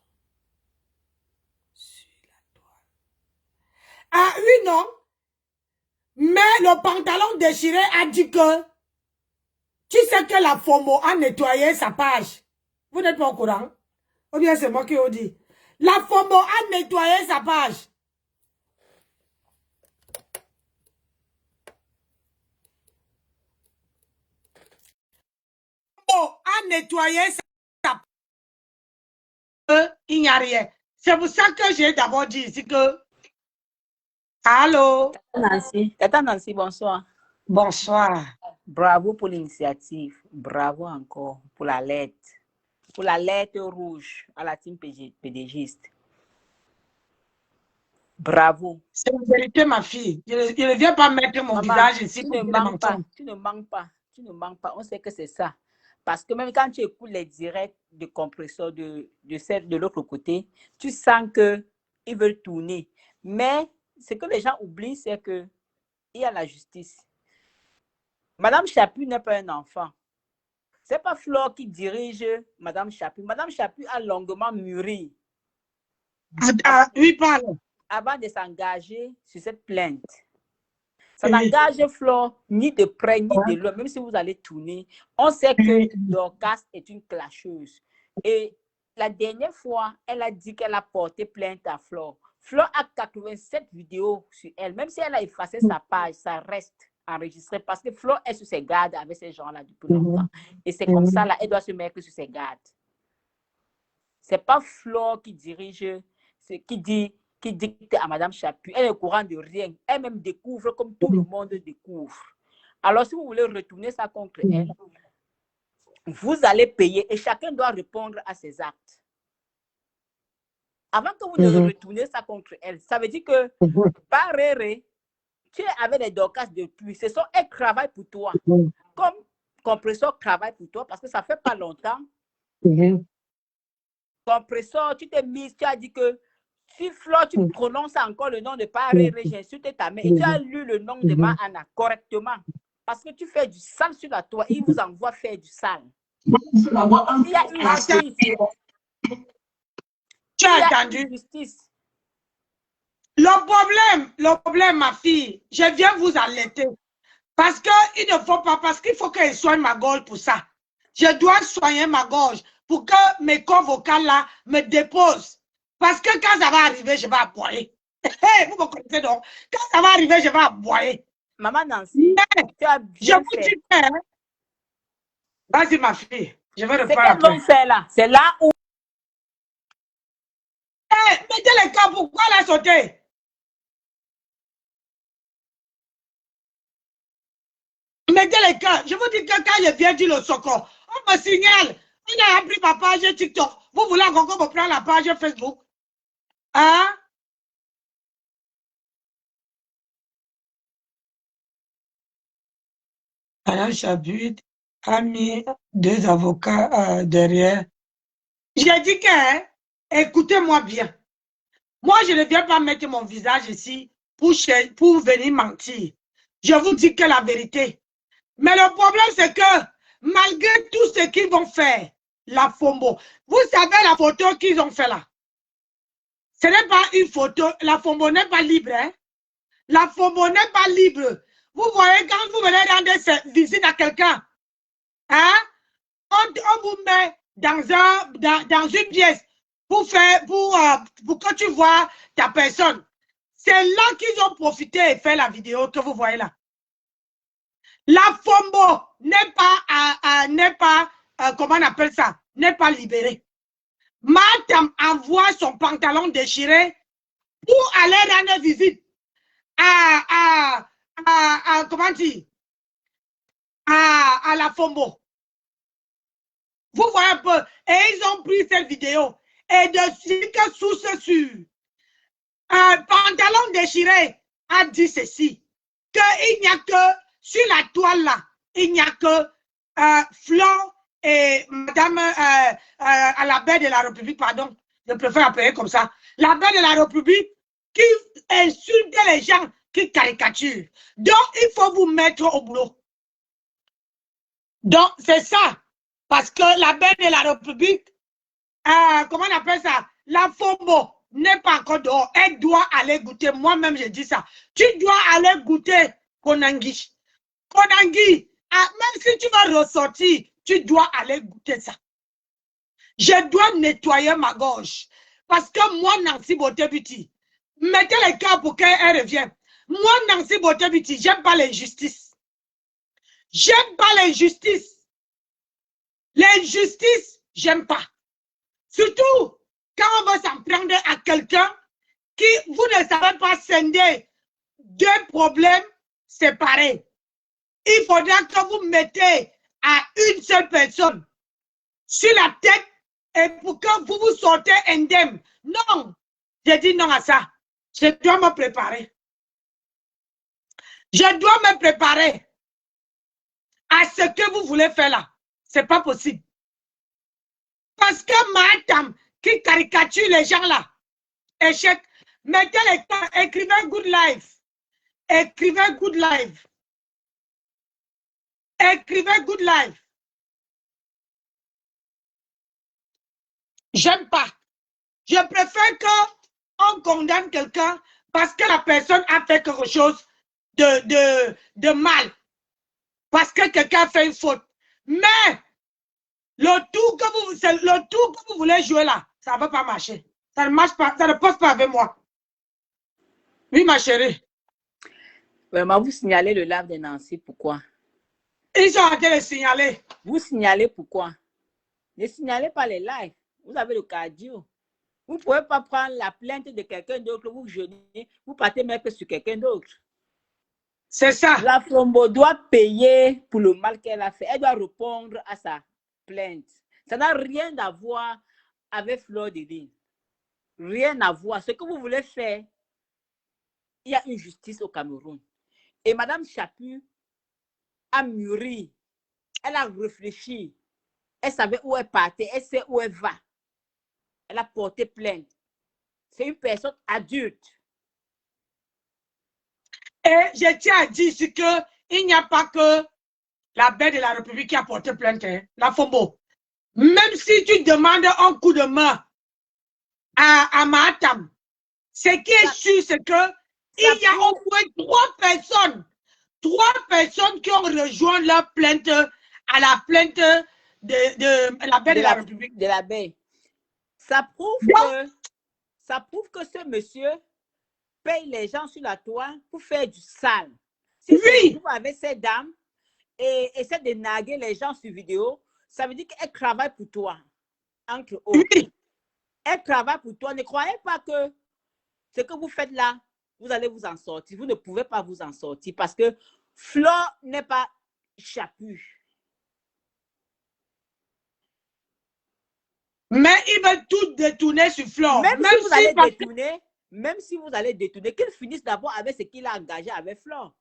sur la toile. Ah oui, non. Mais le pantalon déchiré a dit que tu sais que la FOMO a nettoyé sa page. Vous n'êtes pas au courant? Ou bien c'est moi qui vous dis. La FOMO a nettoyé sa page. FOMO a nettoyé sa page. Il n'y a rien. C'est pour ça que j'ai d'abord dit ici que... Allô? Tata Nancy, bonsoir. Bonsoir. Bravo pour l'initiative. Bravo encore pour la lettre. Pour la lettre rouge à la team PDGiste. Bravo. C'est la vérité, ma fille. Je ne viens pas mettre mon visage ici. Tu ne manques pas. Tu ne manques pas. Tu ne manques pas. On sait que c'est ça. Parce que même quand tu écoutes les directs de compresseur de l'autre côté, tu sens qu'ils veulent tourner. Mais ce que les gens oublient, c'est qu'il y a la justice. Madame Chapuis n'est pas un enfant. Ce n'est pas Flore qui dirige Madame Chapuis. Madame Chapuis a longuement mûri. Oui, parle. Avant de s'engager sur cette plainte. Ça n'engage Flore ni de près ni de loin. Même si vous allez tourner, on sait que Dorcas est une clasheuse. Et la dernière fois, elle a dit qu'elle a porté plainte à Flore. Flore a 87 vidéos sur elle. Même si elle a effacé sa page, ça reste enregistré parce que Flore est sur ses gardes avec ces gens-là depuis longtemps. Et c'est comme ça, là, elle doit se mettre sur ses gardes. Ce n'est pas Flore qui dirige, qui dicte à Madame Chapuis. Elle est au courant de rien. Elle-même découvre comme tout le monde découvre. Alors, si vous voulez retourner ça contre elle, vous allez payer et chacun doit répondre à ses actes. Avant que vous ne retournez ça contre elle, ça veut dire que Paréré, tu es avec les Dorcas depuis. Ce sont elles travaillent pour toi. Comme Compressor travaille pour toi parce que ça fait pas longtemps. Compressor, tu t'es mise, tu as dit que si Flo, tu prononces encore le nom de Paréré, j'insulte ta mère. Et tu as lu le nom de Mahana correctement. Parce que tu fais du sale sur la toile. Il vous envoie faire du sale. Il y a une justice. Tu as entendu? Justice. Le problème, ma fille, je viens vous alerter. Parce qu'il ne faut pas, parce qu'il faut qu'elle soigne ma gorge pour ça. Je dois soigner ma gorge pour que mes corps vocaux là me déposent. Parce que quand ça va arriver, je vais aboyer. Vous me connaissez donc. Quand ça va arriver, je vais aboyer. Maman Nancy, tu as bien fait. Je vous dis, vas-y ma fille, je vais reprendre après. C'est qu'elles vont faire là. C'est là où... mettez les cas, pourquoi la sauter? Mettez les cas. Je vous dis que quand je viens dire le Soko, on me signale. On a appris ma page TikTok. Vous voulez encore me prendre la page Facebook? Hein? Alain Chabut a mis 2 avocats derrière. J'ai dit que, écoutez-moi bien. Moi, je ne viens pas mettre mon visage ici pour venir mentir. Je vous dis que la vérité. Mais le problème, c'est que malgré tout ce qu'ils vont faire, la Fombo, vous savez la photo qu'ils ont fait là. Ce n'est pas une photo, la Fombo n'est pas libre. Hein? La Fombo n'est pas libre. Vous voyez, quand vous venez rendre visite à quelqu'un, hein, on vous met dans une pièce pour que tu vois ta personne. C'est là qu'ils ont profité et fait la vidéo que vous voyez là. La Fombo n'est pas, comment on appelle ça, n'est pas libérée. Madame envoie son pantalon déchiré pour aller rendre visite comment dire, à la Fombo. Vous voyez un peu, et ils ont pris cette vidéo et de que source sûre, un pantalon déchiré a dit ceci, qu'il n'y a que sur la toile là, il n'y a que Flo et Madame à la baie de la République, pardon, je préfère appeler comme ça, la baie de la République qui insulte les gens, qui caricaturent. Donc, il faut vous mettre au boulot. Donc, c'est ça. Parce que la baie de la République, comment on appelle ça? La Fombo n'est pas encore dehors. Elle doit aller goûter. Moi-même, je dis ça. Tu dois aller goûter Konangi. Konangi, même si tu vas ressortir, tu dois aller goûter ça. Je dois nettoyer ma gorge. Parce que moi, Nancy Botebuti, mettez les cas pour qu'elle revienne. Moi, Nancy Botebuti, j'aime pas l'injustice. J'aime pas l'injustice. L'injustice, j'aime pas. Surtout quand on va s'en prendre à quelqu'un qui, vous ne savez pas scinder 2 problèmes séparés. Il faudra que vous mettez à une seule personne sur la tête et pour que vous vous sortez indemne. Non, j'ai dit non à ça. Je dois me préparer. Je dois me préparer à ce que vous voulez faire là. Ce n'est pas possible. Parce que madame qui caricature les gens là, échec, mettez les temps, écrivez good life. Écrivez good life. Écrivez good life. J'aime pas. Je préfère qu'on condamne quelqu'un parce que la personne a fait quelque chose de mal. Parce que quelqu'un a fait une faute. Mais le tour que vous voulez jouer là, ça ne va pas marcher. Ça ne marche pas, ça ne passe pas avec moi. Oui, ma chérie. Vraiment, vous signalez le live de Nancy, pourquoi? Ils ont arrêté de signaler. Vous signalez pourquoi? Ne signalez pas les lives. Vous avez le cardio. Vous ne pouvez pas prendre la plainte de quelqu'un d'autre, vous jeûnez, vous partez même sur quelqu'un d'autre. C'est ça. La Fombo doit payer pour le mal qu'elle a fait. Elle doit répondre à sa plainte. Ça n'a rien à voir avec Fleur de Lys. Rien à voir. Ce que vous voulez faire, il y a une justice au Cameroun. Et Madame Chaput a mûri. Elle a réfléchi. Elle savait où elle partait. Elle sait où elle va. Elle a porté plainte. C'est une personne adulte. Et je tiens à dire qu'il n'y a pas que la belle de la République qui a porté plainte, hein, la Fombo. Même si tu demandes un coup de main à Mahatam, ce qui est sûr, c'est que il y a au moins 3 personnes qui ont rejoint leur plainte à la plainte de la belle de la République. De la baie. Ça prouve que ce monsieur paye les gens sur la toile pour faire du sale. Si oui. Vous avec ces dames et essaie de naguer les gens sur vidéo, ça veut dire qu'elle travaille pour toi. Entre autres. Oui. Elle travaille pour toi. Ne croyez pas que ce que vous faites là, vous allez vous en sortir. Vous ne pouvez pas vous en sortir parce que Fleur n'est pas Chaput. Mais ils veulent tout détourner sur Fleur. Même si vous allez détourner, qu'il finisse d'abord avec ce qu'il a engagé avec Fleur.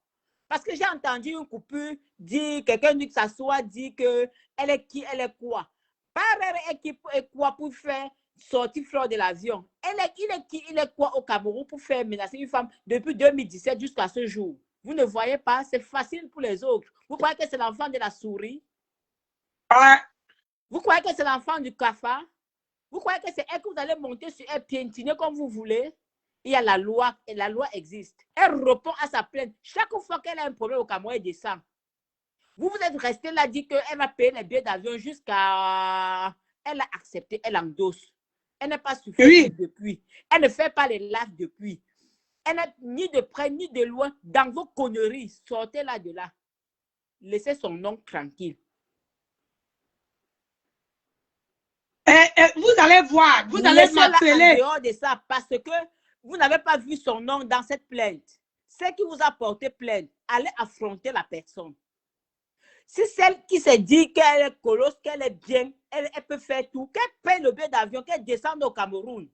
Parce que j'ai entendu une coupure dire, quelqu'un dit que ça soit dit qu'elle est qui, elle est quoi. Pas elle est quoi pour faire sortir Fleur de l'avion. Il est qui, il est quoi au Cameroun pour faire menacer une femme depuis 2017 jusqu'à ce jour. Vous ne voyez pas, c'est facile pour les autres. Vous croyez que c'est l'enfant de la souris? Ouais. Vous croyez que c'est l'enfant du cafard? Vous croyez que c'est elle que vous allez monter sur elle, piétiner comme vous voulez? Il y a la loi, et la loi existe. Elle répond à sa plainte. Chaque fois qu'elle a un problème au Cameroun, elle descend. Vous êtes resté là, dit qu'elle va payer les billets d'avion jusqu'à... Elle a accepté, elle endosse. Elle n'est pas suffisante depuis. Elle ne fait pas les lives depuis. Elle n'est ni de près, ni de loin. Dans vos conneries, sortez là de là. Laissez son nom tranquille. Vous allez voir, vous allez m'appeler. Dehors de ça, parce que vous n'avez pas vu son nom dans cette plainte. Celle qui vous a porté plainte, allez affronter la personne. Si celle qui s'est dit qu'elle est colosse, qu'elle est bien, elle peut faire tout, qu'elle paye le billet d'avion, qu'elle descende au Cameroun.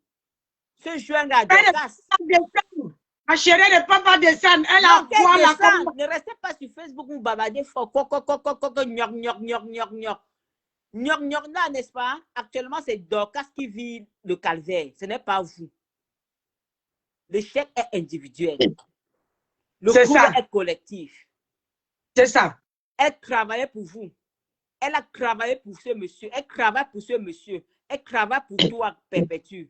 Ce joindre à Dorcas. Ma chérie ne peut pas descendre. Elle a quoi la... Ne restez pas sur Facebook, vous bavardez fort. Gnog, là, n'est-ce pas? Actuellement, c'est Dorcas qui vit le calvaire. Ce n'est pas vous. Le chèque est individuel. Le coût est collectif. C'est ça. Elle travaillait pour vous. Elle a travaillé pour ce monsieur. Elle travaille pour ce monsieur. Elle travaille pour toi, Perpétue.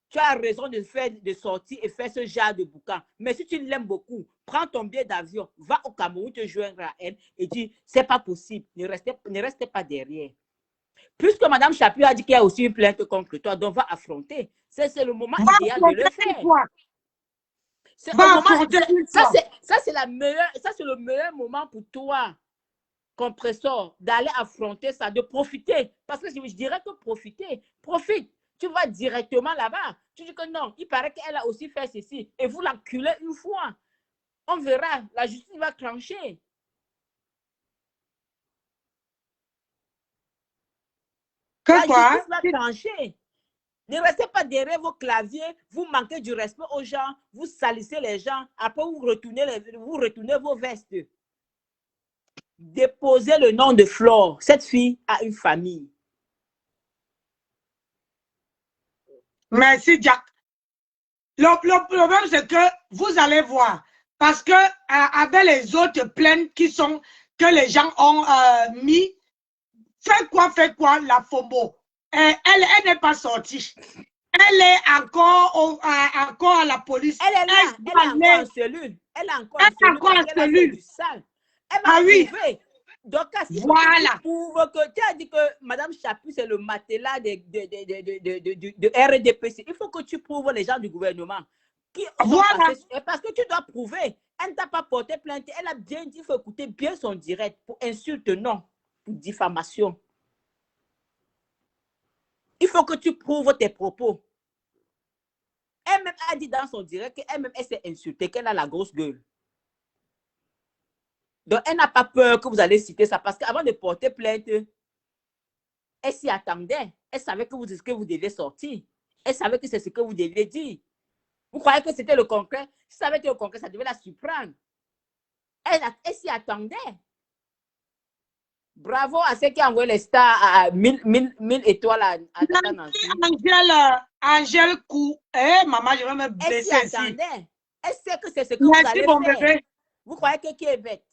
Tu as raison de sortir et faire ce genre de boucan. Mais si tu l'aimes beaucoup, prends ton billet d'avion, va au Cameroun te joindre à elle et dis, c'est pas possible, ne restez pas derrière. Puisque Mme Chaput a dit qu'il y a aussi une plainte contre toi, donc va affronter. C'est le moment idéal de le faire. Ça, c'est le meilleur moment pour toi, compresseur, d'aller affronter ça, de profiter. Parce que je dirais que profite. Tu vas directement là-bas. Tu dis que non, il paraît qu'elle a aussi fait ceci. Et vous l'acculez une fois. On verra. La justice va trancher. La justice va trancher. Ne restez pas derrière vos claviers. Vous manquez du respect aux gens. Vous salissez les gens. Après, vous retournez vos vestes. Déposez le nom de Flore. Cette fille a une famille. Merci, Jack. Le problème, c'est que vous allez voir. Parce que avec les autres plaintes que les gens ont mis, fait quoi, la Fombo. Elle n'est pas sortie. Elle est encore à la police. Elle est là. Elle est encore en cellule. Elle est encore en cellule. Elle va prouver. Donc, si voilà. Tu as dit que Mme Chaput, c'est le matelas de RDPC. Il faut que tu prouves les gens du gouvernement. Parce que tu dois prouver. Elle ne t'a pas porté plainte. Elle a bien dit, il faut écouter bien son direct pour insulte, non, pour diffamation. Il faut que tu prouves tes propos. Elle-même a dit dans son direct qu'elle-même, elle s'est insultée, qu'elle a la grosse gueule. Donc, elle n'a pas peur que vous allez citer ça parce qu'avant de porter plainte, elle s'y attendait. Elle savait que vous deviez sortir. Elle savait que c'est ce que vous deviez dire. Vous croyez que c'était le concret? Si ça avait été le concret, ça devait la surprendre. Elle s'y attendait. Bravo à ceux qui ont envoyé les stars à 1000 étoiles à Tata Nancy. Angèle Kou. Maman, je vais me blesser Elle s'y ici. attendait. Elle sait que c'est ce que vous Merci, allez mon faire. bébé. Vous croyez que qui est bête?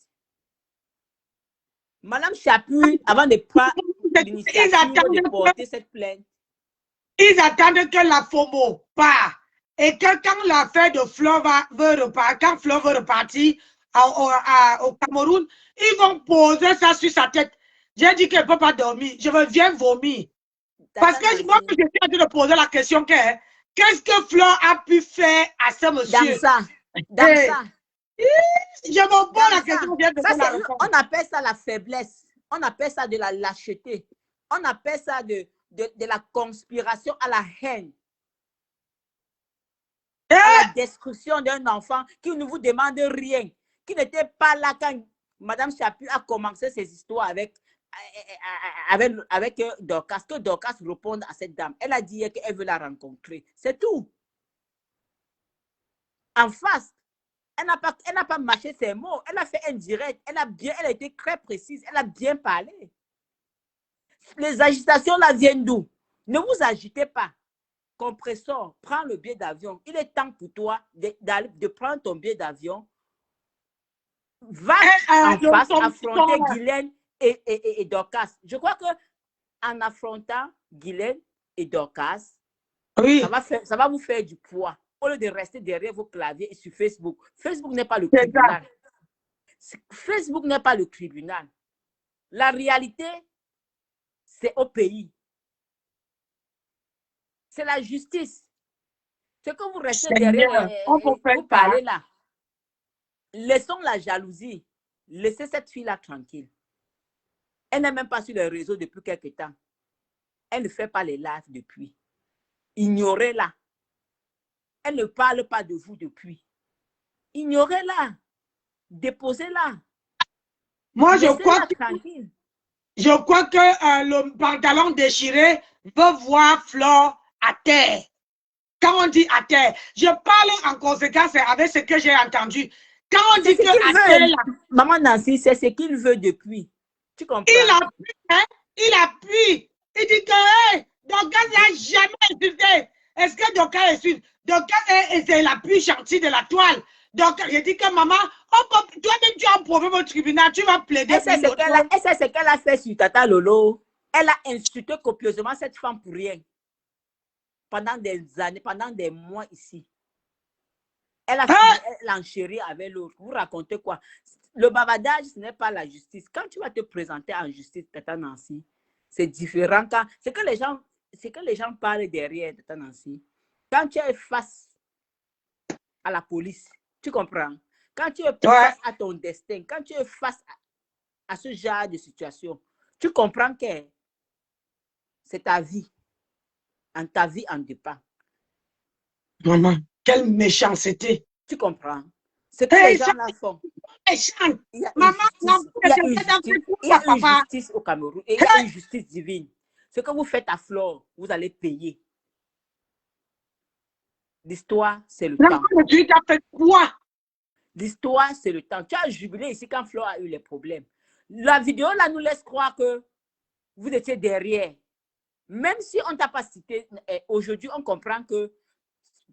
Madame Chapuis, avant de prendre l'initiative de porter cette plainte. Ils attendent que la FOMO part. Et que quand l'affaire de Flo veut repartir, quand Flo veut repartir au Cameroun, ils vont poser ça sur sa tête. J'ai dit qu'elle ne peut pas dormir. Je me viens vomir. Parce que moi, je suis en train de poser la question qu'est-ce que Flo a pu faire à ce monsieur? Dans ça. Je me pose la question. On appelle ça la faiblesse. On appelle ça de la lâcheté. On appelle ça de la conspiration à la haine. À la destruction d'un enfant qui ne vous demande rien. Qui n'était pas là quand Madame Chapuis a commencé ses histoires avec Dorcas. Que Dorcas réponde à cette dame. Elle a dit qu'elle veut la rencontrer. C'est tout. En face. Elle n'a pas mâché ses mots. Elle a fait un direct. Elle a été très précise. Elle a bien parlé. Les agitations là viennent d'où? Ne vous agitez pas. Compressor, prends le billet d'avion. Il est temps pour toi de prendre ton billet d'avion. Va en face affronter Guylaine et Dorcas. Je crois qu'en affrontant Guylaine et Dorcas, oui, ça va vous faire du poids. Au lieu de rester derrière vos claviers et sur Facebook. Facebook n'est pas le tribunal. Facebook n'est pas le tribunal. La réalité, c'est au pays. C'est la justice. Ce que vous restez derrière, vous parlez là. Laissons la jalousie. Laissez cette fille-là tranquille. Elle n'est même pas sur les réseaux depuis quelque temps. Elle ne fait pas les lives depuis. Ignorez-la. Elle ne parle pas de vous depuis. Ignorez-la. Déposez-la. Moi, je crois que le pantalon déchiré veut voir Flore à terre. Quand on dit à terre, je parle en conséquence avec ce que j'ai entendu. Quand on dit que à terre, Maman Nancy, c'est ce qu'il veut depuis. Tu comprends? Il appuie. Il dit que Dorcas n'a jamais insulté. Est-ce que Dorcas insulte? Dorcas c'est la plus gentille de la toile. Donc, je dis que maman, toi-même tu as un problème au tribunal, tu vas plaider. Elle sait ce qu'elle a fait sur Tata Lolo. Elle a insulté copieusement cette femme pour rien. Pendant des années, pendant des mois ici. Elle a enchéri avec l'autre. Vous racontez quoi? Le bavardage, ce n'est pas la justice. Quand tu vas te présenter en justice, Tata Nancy, c'est différent. C'est que les gens parlent derrière, Tata Nancy. Quand tu es face à la police, tu comprends? Quand tu es face à ton destin, quand tu es face à ce genre de situation, tu comprends que c'est ta vie. Ta vie en dépend. Maman, quelle méchanceté. Tu comprends? C'est que les gens là font. Il y a une justice au Cameroun et il y a une justice divine. Ce que vous faites à Flore, vous allez payer. L'histoire, c'est le temps. L'histoire, c'est le temps. Tu as jubilé ici quand Flore a eu les problèmes. La vidéo là nous laisse croire que vous étiez derrière. Même si on ne t'a pas cité, aujourd'hui, on comprend que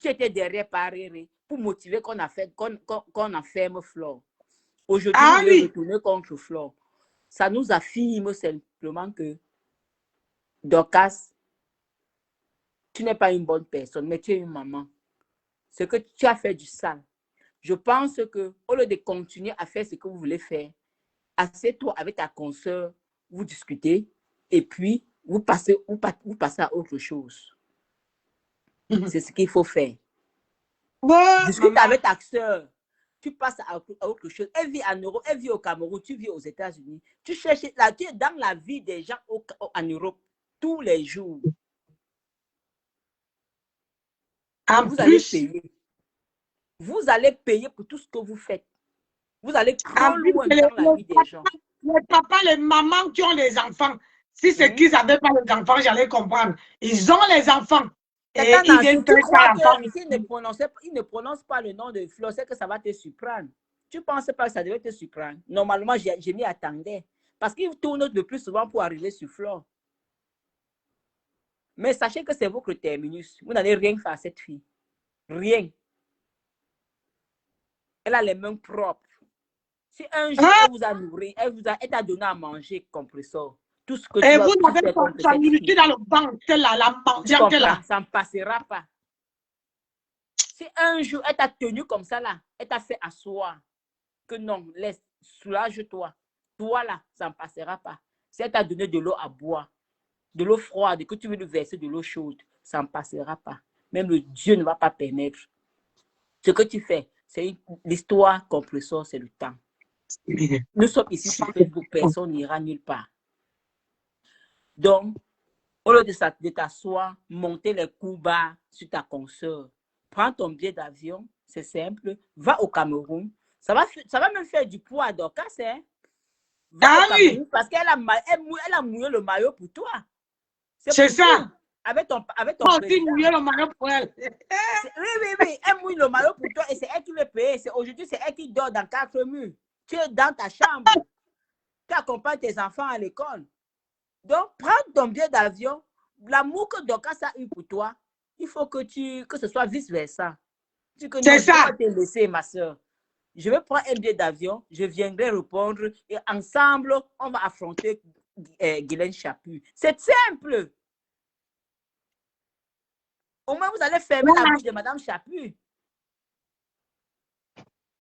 tu étais derrière Paréré pour motiver qu'on enferme Flore. Aujourd'hui, on veut retourner contre Flore. Ça nous affirme simplement que Dorcas, tu n'es pas une bonne personne, mais tu es une maman. Ce que tu as fait du sale. Je pense que au lieu de continuer à faire ce que vous voulez faire, assieds-toi avec ta consoeur, vous discutez, et puis vous passez à autre chose. C'est ce qu'il faut faire. Discute avec ta soeur. Tu passes à autre chose. Elle vit en Europe, elle vit au Cameroun, tu vis aux États-Unis. Tu cherches là, tu es dans la vie des gens en Europe tous les jours. Vous allez payer. Vous allez payer pour tout ce que vous faites. Vous allez trop En plus, loin dans la vie des gens. les papas, les mamans qui ont les enfants, si c'est qu'ils n'avaient pas les enfants, j'allais comprendre. Ils ont les enfants. Et ils viennent tu faire crois ça à la femme. que s'ils ne prononcent pas le nom de Flo, c'est que ça va te surprendre. Tu ne penses pas que ça devait te surprendre? Normalement, je m'y attendais. Parce qu'ils tournent le plus souvent pour arriver sur Flo. Mais sachez que c'est votre terminus. Vous n'allez rien faire à cette fille. Rien. Elle a les mains propres. Si un jour elle vous a nourri, elle t'a donné à manger, compresseur. Tout ce que Et tu vous as n'avez fait pas contre sa cette nourriture fille. dans le banc, la mendiante là. Ça ne passera pas. Si un jour elle t'a tenu comme ça là, elle t'a fait asseoir, que non, laisse, soulage-toi. Toi là, ça ne passera pas. Si elle t'a donné de l'eau à boire, de l'eau froide, que tu veux lui verser de l'eau chaude, ça ne passera pas. Même le Dieu ne va pas permettre. Ce que tu fais, c'est l'histoire compresseur, c'est le temps. Nous sommes ici sur Facebook, personne n'ira nulle part. Donc, au lieu de t'asseoir, monter les coups bas sur ta consoeur, prends ton billet d'avion, c'est simple, va au Cameroun. Ça va même faire du poids à Dorcas, hein? Va au Cameroun parce qu'elle a mouillé le maillot pour toi. C'est ça. Avec ton président. Mouillé le maillot pour elle. Oui, elle mouille le maillot pour toi et c'est elle qui veut payer. Aujourd'hui, c'est elle qui dort dans 4 murs. Tu es dans ta chambre. Tu accompagnes tes enfants à l'école. Donc, prends ton billet d'avion. L'amour que Dorcas a eu pour toi, il faut que ce soit vice-versa. C'est ça. Je vais te laisser, ma soeur. Je vais prendre un billet d'avion, je viendrai répondre et ensemble, on va affronter Guylaine Chaput. C'est simple. Au moins, vous allez fermer la bouche de Madame Chaput.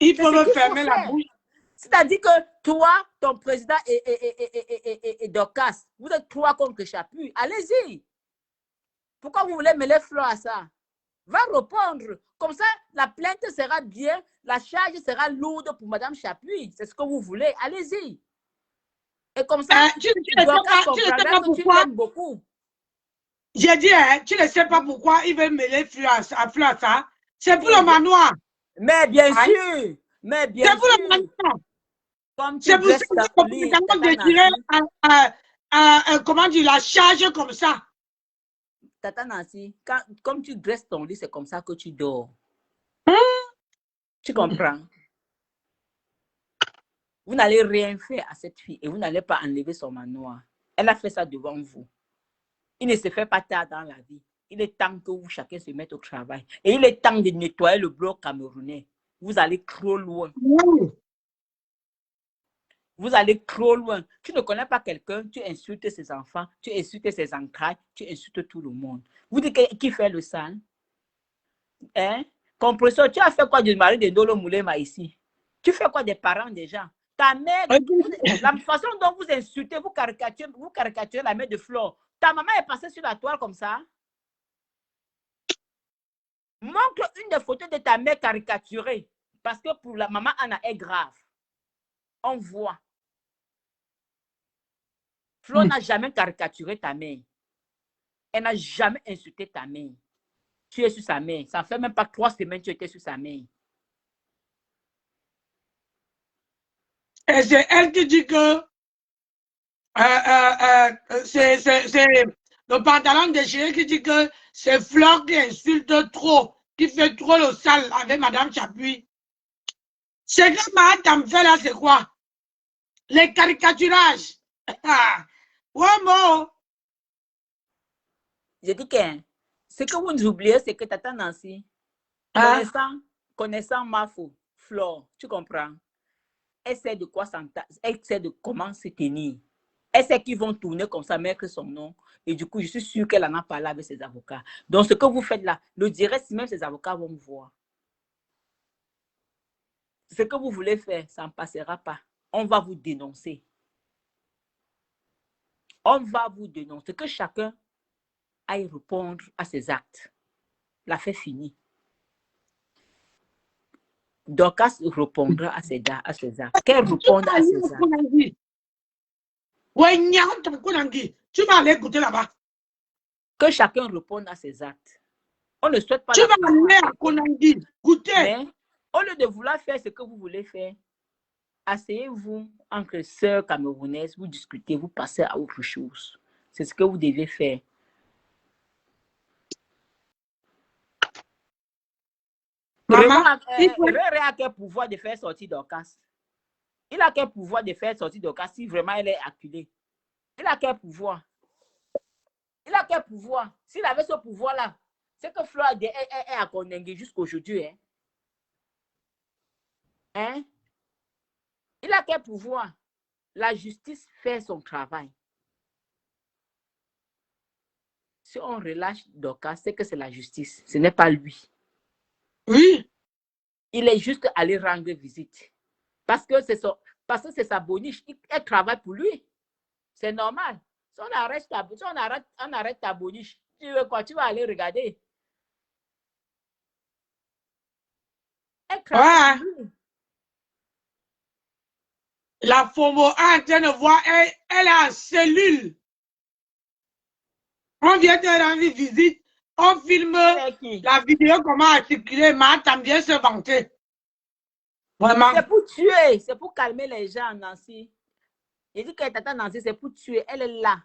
Il faut me fermer la bouche. C'est-à-dire que toi, ton président et Dorcas, vous êtes trois contre Chaput. Allez-y. Pourquoi vous voulez mêler fleurs à ça? Va répondre. Comme ça, la plainte sera bien, la charge sera lourde pour Madame Chaput. C'est ce que vous voulez. Allez-y. Et comme ça, tu ne sais pas pourquoi. Beaucoup. J'ai dit, tu ne sais pas pourquoi il veut mêler fleurs à ça. C'est pour le manoir. Mais bien sûr. Mais bien sûr. C'est pour le manoir. C'est pour ça que comment dire, la charge comme ça. Tata Nancy, comme tu dresses ton lit, c'est comme ça que tu dors. Tu comprends? Vous n'allez rien faire à cette fille et vous n'allez pas enlever son manoir. Elle a fait ça devant vous. Il ne se fait pas tard dans la vie. Il est temps que vous chacun se mette au travail. Et il est temps de nettoyer le bloc camerounais. Vous allez trop loin. Vous allez trop loin. Tu ne connais pas quelqu'un, tu insultes ses enfants, tu insultes ses entrailles, tu insultes tout le monde. Vous dites qui fait le sale? Hein? Compresseur, tu as fait quoi du mari de Ndolo Moulema ici? Tu fais quoi des parents des gens? Ta mère, la façon dont vous insultez, vous caricaturez la mère de Flore. Ta maman est passée sur la toile comme ça? Montre une des photos de ta mère caricaturée. Parce que pour la maman Anna est grave. On voit. Flo n'a jamais caricaturé ta mère. Elle n'a jamais insulté ta mère. Tu es sur sa mère. Ça ne fait même pas 3 semaines que tu étais sur sa mère. Et c'est elle qui dit que c'est le pantalon déchiré qui dit que c'est Flore qui insulte trop, qui fait trop le sale avec Madame Chaput. C'est que Madame fait là, c'est quoi? Les caricaturages. Ouais, moi. Je dis que ce que vous oubliez, c'est que Tata Nancy, connaissant Mafo, Flore, tu comprends? Elle sait de quoi s'entendre, elle sait de comment se tenir. Elle sait qu'ils vont tourner comme ça, mettre son nom. Et du coup, je suis sûre qu'elle en a parlé avec ses avocats. Donc, ce que vous faites là, le direct, même ses avocats vont me voir. Ce que vous voulez faire, ça ne passera pas. On va vous dénoncer. On va vous dénoncer. Que chacun aille répondre à ses actes. L'affaire finie. Dorcas répondra à ses actes. Qu'elle réponde à ses actes. Tu vas aller écouter là-bas. Que chacun réponde à ses actes. On ne souhaite pas. Tu vas aller à Konangi. Goûter. Mais au lieu de vouloir faire ce que vous voulez faire, asseyez-vous entre sœurs camerounaises, vous discutez, vous passez à autre chose. C'est ce que vous devez faire. Maman, Réré a quel pouvoir de faire sortir Dorcas? Il a quel pouvoir de faire sortir Dorcas si vraiment elle est acculée? Il a quel pouvoir? Il a quel pouvoir? S'il avait ce pouvoir-là, c'est que Fleur est à Kondengue jusqu'aujourd'hui. Hein? Hein? Il a quel pouvoir? La justice fait son travail. Si on relâche Dorcas, c'est que c'est la justice. Ce n'est pas lui. oui. Il est juste allé rendre visite. Parce que c'est sa boniche. Elle travaille pour lui. C'est normal. Si on arrête ta boniche, tu veux quoi? Tu vas aller regarder. Elle travaille pour lui. La FOMO est en train de voir, elle est en cellule. On vient de rendre visite, on filme la vidéo, comment a circulé, Matam vient se vanter. Vraiment. C'est pour tuer, c'est pour calmer les gens, Nancy. Il dit qu'elle t'attend, Nancy, c'est pour tuer. Elle est là.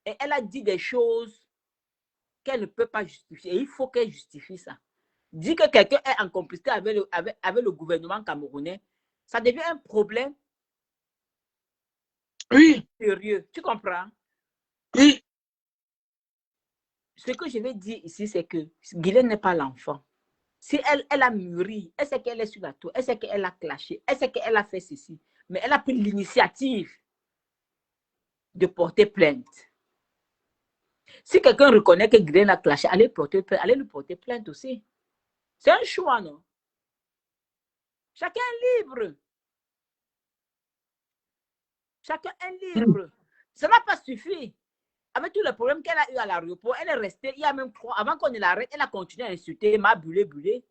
Et elle a dit des choses qu'elle ne peut pas justifier. Et il faut qu'elle justifie ça. Dit que quelqu'un est en complicité avec le gouvernement camerounais, ça devient un problème sérieux. Tu comprends? Oui. Ce que je vais dire ici, c'est que Guylaine n'est pas l'enfant. Si elle a mûri, elle sait qu'elle est sur la tour, elle sait qu'elle a clashé, elle sait qu'elle a fait ceci, mais elle a pris l'initiative de porter plainte. Si quelqu'un reconnaît que Guylaine a clashé, allez lui porter plainte aussi. C'est un choix, non? Chacun est libre. Chacun est libre. Ça n'a pas suffi. Avec tous les problèmes qu'elle a eu à l'aéroport, elle est restée, il y a même 3, avant qu'on ne l'arrête, elle a continué à insulter, m'a bulé.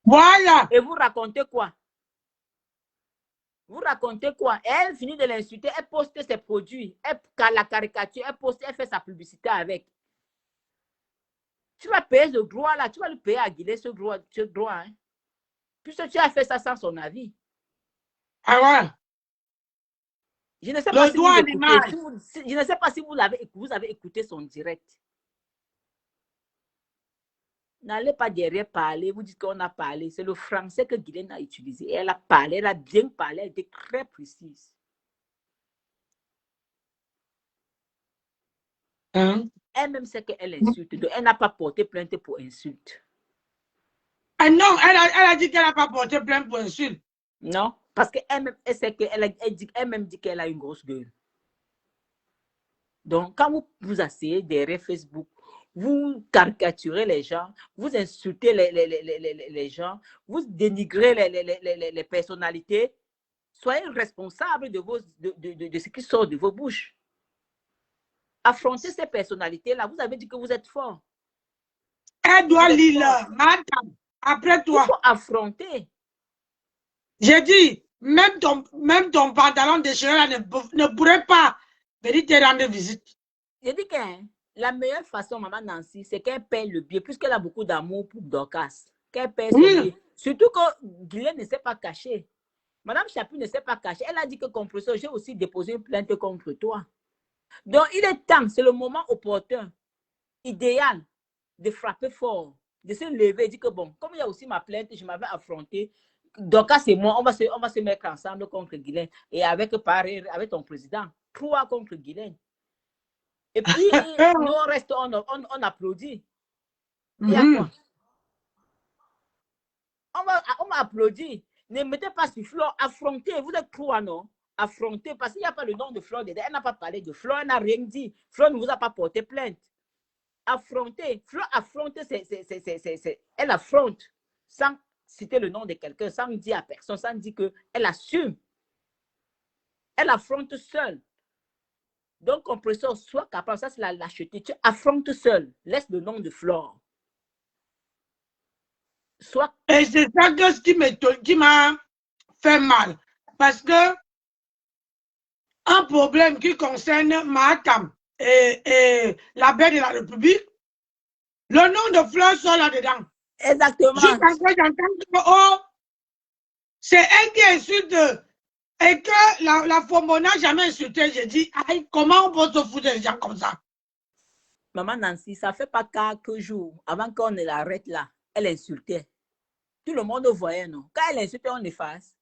Voilà. Et vous racontez quoi? Vous racontez quoi? Et elle finit de l'insulter, elle poste ses produits, la caricature, elle fait sa publicité avec. Tu vas payer ce droit là, tu vas lui payer à Guillet ce droit hein? Puisque tu as fait ça sans son avis. Ah ouais. Je ne sais pas si je ne sais pas si vous avez écouté son direct. N'allez pas derrière parler, vous dites qu'on a parlé. C'est le français que Guylaine a utilisé. Elle a parlé, elle a bien parlé, elle était très précise. Elle-même sait qu'elle insulte, donc elle n'a pas porté plainte pour insulte. Ah non, elle a dit qu'elle n'a pas porté plainte pour insulte. Non, parce qu'elle-même elle dit qu'elle a une grosse gueule. Donc, quand vous asseyez derrière Facebook, vous caricaturez les gens, vous insultez les gens, vous dénigrez les personnalités, soyez responsables de ce qui sort de vos bouches. Affrontez ces personnalités-là, vous avez dit que vous êtes fort. Elle doit lire, madame, après toi. Il faut affronter. J'ai dit, même ton pantalon déchiré là ne pourrait pas venir te rendre visite. J'ai dit que la meilleure façon, maman Nancy, c'est qu'elle paye le billet, puisqu'elle a beaucoup d'amour pour Dorcas. Qu'elle paye son billet. Surtout que Guylaine ne s'est pas cachée. Madame Chapuis ne s'est pas cachée. Elle a dit que compresseur, j'ai aussi déposé une plainte contre toi. Donc, il est temps, c'est le moment opportun, idéal, de frapper fort, de se lever et dire que bon, comme il y a aussi ma plainte, je m'avais affronté. Dorcas et moi, on va se mettre ensemble contre Guylaine et avec ton président. 3 contre Guylaine. Et puis, nous, on reste, on applaudit. Il y a quoi? On va applaudir. Ne mettez pas sur Flore, affrontez. Vous êtes 3, non? Affrontez, parce qu'il n'y a pas le nom de Flore dedans. Elle n'a pas parlé de Flore, elle n'a rien dit. Flore ne vous a pas porté plainte. Affrontez. Flore affronte, elle affronte sans citer le nom de quelqu'un, sans dire à personne, sans dire qu'elle assume. Elle affronte seule. Donc, compresseur, soit capable, ça c'est la lâcheté. Tu affrontes seul. Laisse le nom de Flore. Soit... Et c'est ça qui m'a fait mal. Parce que un problème qui concerne Matam et la baie de la République, le nom de Flore sort là-dedans. Exactement. Jusqu'à ce que j'entende que, oh, C'est elle qui insulte. Et que la Fombo n'a jamais insulté. J'ai dit, aïe, comment on peut se foutre des gens comme ça? Maman Nancy, ça fait pas quelques jours avant qu'on ne l'arrête là. Elle insultait. Tout le monde voyait, non? Quand elle insultait, on efface.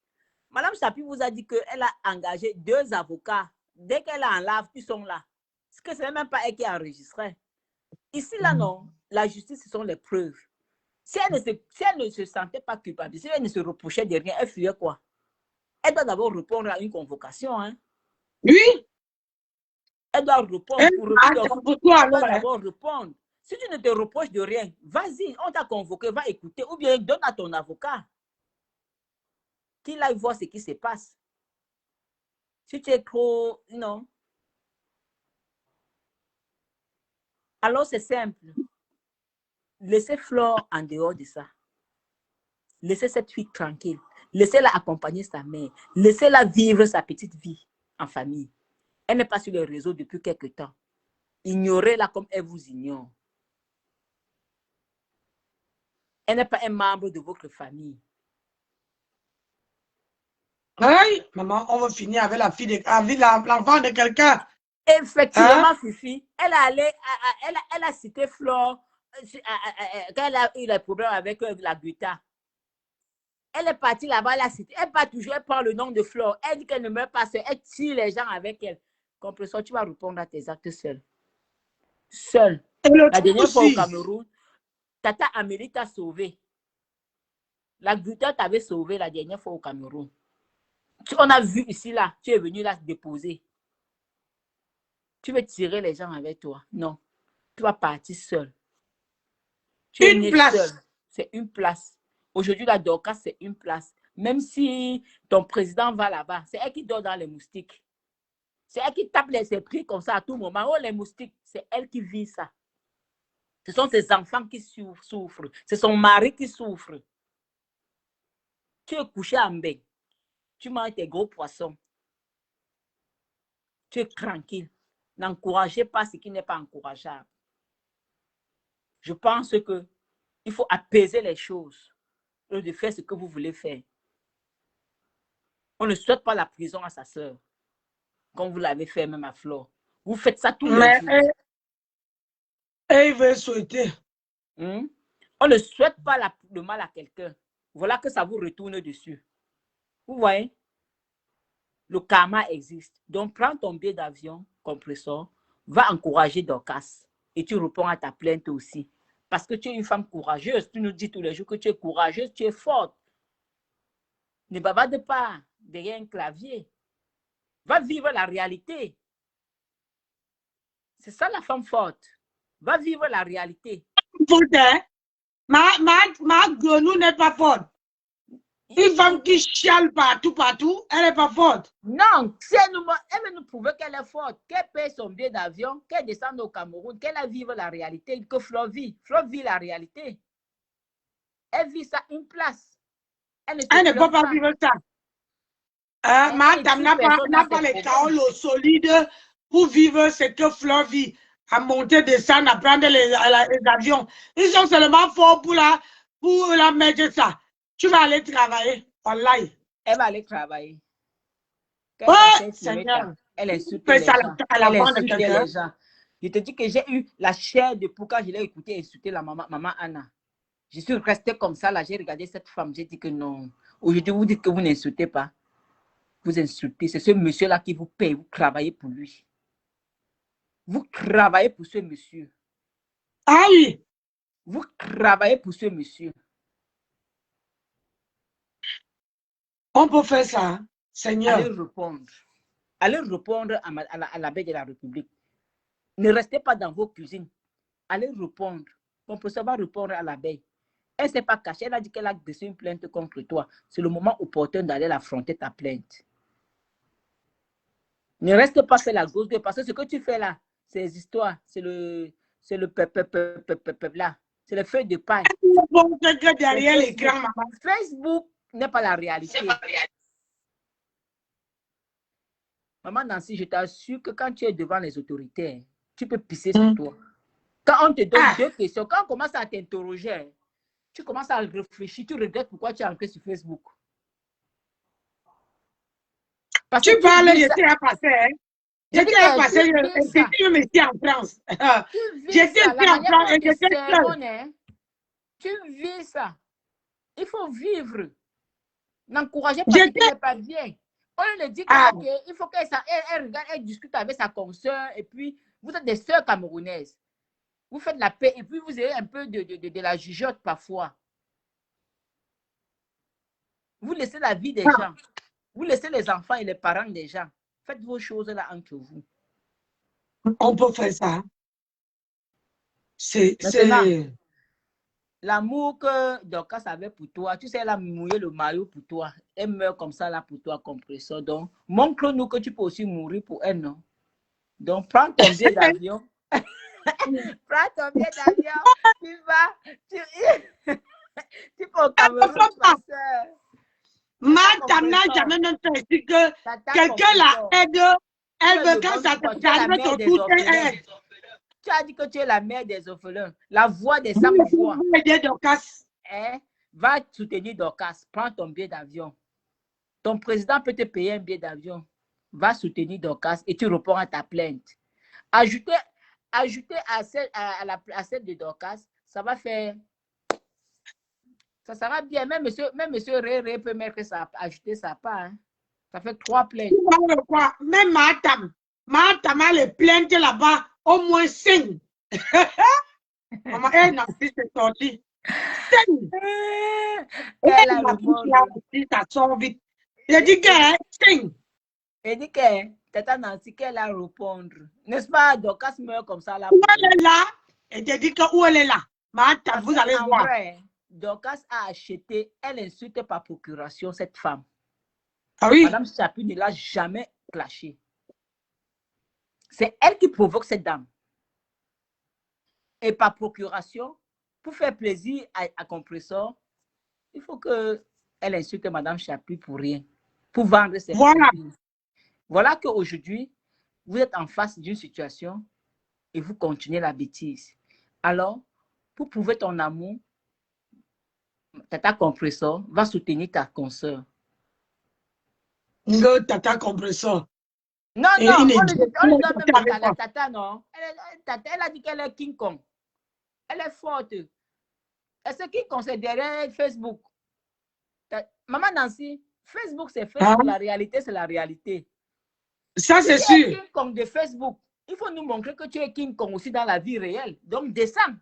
Madame Chapi vous a dit qu'elle a engagé 2 avocats. Dès qu'elle en lave, ils sont là. Parce que ce n'est même pas elle qui enregistrait. Ici, là, non. La justice, ce sont les preuves. Si elle ne se sentait pas coupable, si elle ne se reprochait de rien, elle fuyait quoi? Elle doit d'abord répondre à une convocation. Hein? Oui. Elle doit répondre. Elle doit d'abord répondre. Si tu ne te reproches de rien, vas-y, on t'a convoqué, va écouter. Ou bien donne à ton avocat qu'il aille voir ce qui se passe. Si tu es trop... Non. Alors, c'est simple. Laissez Flore en dehors de ça. Laissez cette fille tranquille. Laissez-la accompagner sa mère. Laissez-la vivre sa petite vie en famille. Elle n'est pas sur les réseaux depuis quelque temps. Ignorez-la comme elle vous ignore. Elle n'est pas un membre de votre famille. Oui, maman, on va finir avec la fille avec l'enfant de quelqu'un. Effectivement, hein? Fifi, elle a cité Flore quand elle a eu les problèmes avec la Guta. Elle est partie là-bas, elle part toujours, elle prend le nom de Flore. Elle dit qu'elle ne meurt pas seule, elle tire les gens avec elle. Comprends, tu vas répondre à tes actes seul. Seul. La dernière fois au Cameroun, Tata Amélie t'a sauvé. La Guta t'avait sauvé la dernière fois au Cameroun. On a vu ici, là, tu es venu là déposer. Tu veux tirer les gens avec toi. Non. Tu vas partir seul. Tu es né seul. C'est une place. Aujourd'hui, la Dorcas, c'est une place. Même si ton président va là-bas, c'est elle qui dort dans les moustiques. C'est elle qui tape ses prix comme ça à tout moment. Oh, les moustiques, c'est elle qui vit ça. Ce sont ses enfants qui souffrent. C'est son mari qui souffre. Tu es couché en bain. Tu manges tes gros poissons. Tu es tranquille. N'encouragez pas ce qui n'est pas encourageable. Je pense que il faut apaiser les choses et de faire ce que vous voulez faire. On ne souhaite pas la prison à sa sœur, comme vous l'avez fait même à Flore. Vous faites ça tous les jours. Elle veut souhaiter. On ne souhaite pas le mal à quelqu'un. Voilà que ça vous retourne dessus. Vous voyez? Le karma existe. Donc, prends ton billet d'avion, compresseur, va encourager Dorcas et tu réponds à ta plainte aussi. Parce que tu es une femme courageuse. Tu nous dis tous les jours que tu es courageuse, tu es forte. Ne bavarde pas derrière un clavier. Va vivre la réalité. C'est ça la femme forte. Va vivre la réalité. Ma grenou n'est pas forte. Une femme qui chiale partout, elle n'est pas forte. Non, elle veut nous prouver qu'elle est forte, qu'elle paye son billet d'avion, qu'elle descende au Cameroun, qu'elle a vivre la réalité, que Flore vit. Flore vit la réalité. Elle vit ça une place. Elle ne peut pas vivre ça. Madame n'a pas les paroles solides pour vivre ce que Flore vit. À monter, descendre, à prendre les avions. Ils sont seulement forts pour la mettre ça. Tu vas aller travailler. Online. Elle va aller travailler. Ouais, Seigneur. Elle insulte les gens. Elle insulte les gens. Je te dis que j'ai eu la chair de pour quand je l'ai écouté insulter la maman Anna. Je suis restée comme ça, là, j'ai regardé cette femme, j'ai dit que non. Aujourd'hui, vous dites que vous n'insultez pas. Vous insultez. C'est ce monsieur-là qui vous paye, vous travaillez pour lui. Vous travaillez pour ce monsieur. Ah oui. Vous travaillez pour ce monsieur. On peut faire ça, hein? Seigneur. Allez répondre à la baie de la République. Ne restez pas dans vos cuisines. Allez répondre. On peut savoir répondre à l'abeille. Elle ne s'est pas cachée. Elle a dit qu'elle a déposé une plainte contre toi. C'est le moment opportun d'aller affronter ta plainte. Ne reste pas faire la grosse gueule parce que ce que tu fais là, c'est les histoires. C'est le peuple là. C'est le feu de paille. Derrière l'écran, maman. Facebook n'est pas la réalité. Maman Nancy, je t'assure que quand tu es devant les autorités, tu peux pisser sur toi. Quand on te donne 2 questions, quand on commence à t'interroger, tu commences à réfléchir, tu regrettes pourquoi tu es entré sur Facebook. Parce que Tu parles, vis ça. j'étais à passer. Hein? Je dis J'étais à que passer, tu vis ça. je me suis en France. Tu vis J'étais ça. La ici en manière France dont et tu j'étais seule. sermonnes, hein, tu vis ça. Il faut vivre. N'encouragez pas qui J'étais. n'est pas bien. On lui dit Ah, qu'il faut qu'elle elle regarde, elle discute avec sa consoeur et puis vous êtes des sœurs camerounaises. Vous faites la paix et puis vous avez un peu de la jugeote parfois. Vous laissez la vie des gens. Vous laissez les enfants et les parents des gens. Faites vos choses là entre vous. on peut faire ça. Maintenant, C'est. l'amour que Dorcas avait pour toi, tu sais, elle a mouillé le maillot pour toi. Elle meurt comme ça là pour toi, compresseur. Donc, montre-nous que tu peux aussi mourir pour elle, non? Donc, prends ton billet d'avion. Prends ton billet d'avion. Tu vas. Tu peux au Cameroun, ma soeur. Madame n'a jamais même fait ici que quelqu'un la aide. Elle veut quand ça t'arrive autour d'elle. Tu as dit que tu es la mère des orphelins, la voix des sans-voix. Hein? Va soutenir Dorcas, prends ton billet d'avion. Ton président peut te payer un billet d'avion. Va soutenir Dorcas et tu réponds à ta plainte. Ajouter à celle de Dorcas, ça va faire. Ça sera bien. Même monsieur Ré peut ajouter sa part. Hein. Ça fait 3 plaintes. Même Matam a les plaintes là-bas, au moins 5. Maman, elle n'a plus de sortie. 5. Elle a le ça sort vite. Je dis que 5. Elle dit que Tata Nancy, qu'elle a répondre. N'est-ce pas, Dorcas meurt comme ça là. Où elle est là? Et je dis que où elle est là? Matam, vous allez voir. Vrai, Dorcas a acheté, elle insulte par procuration cette femme. Ah oui? Madame Chapu ne l'a jamais clashé. C'est elle qui provoque cette dame. Et par procuration, pour faire plaisir à Compressor, il faut qu'elle insulte Madame Chapu pour rien. Pour vendre ses produits. Voilà qu'aujourd'hui, vous êtes en face d'une situation et vous continuez la bêtise. Alors, pour prouver ton amour, Tata Compressor va soutenir ta consoeur. Tata Compressor. Non, on ne donne même la Tata, non. Elle a dit qu'elle est King Kong. Elle est forte. Est-ce que King Kong, c'est derrière Facebook? Maman Nancy, Facebook, c'est Facebook. La réalité, c'est la réalité. Ça, c'est sûr. King Kong de Facebook. Il faut nous montrer que tu es King Kong aussi dans la vie réelle. Donc, descends.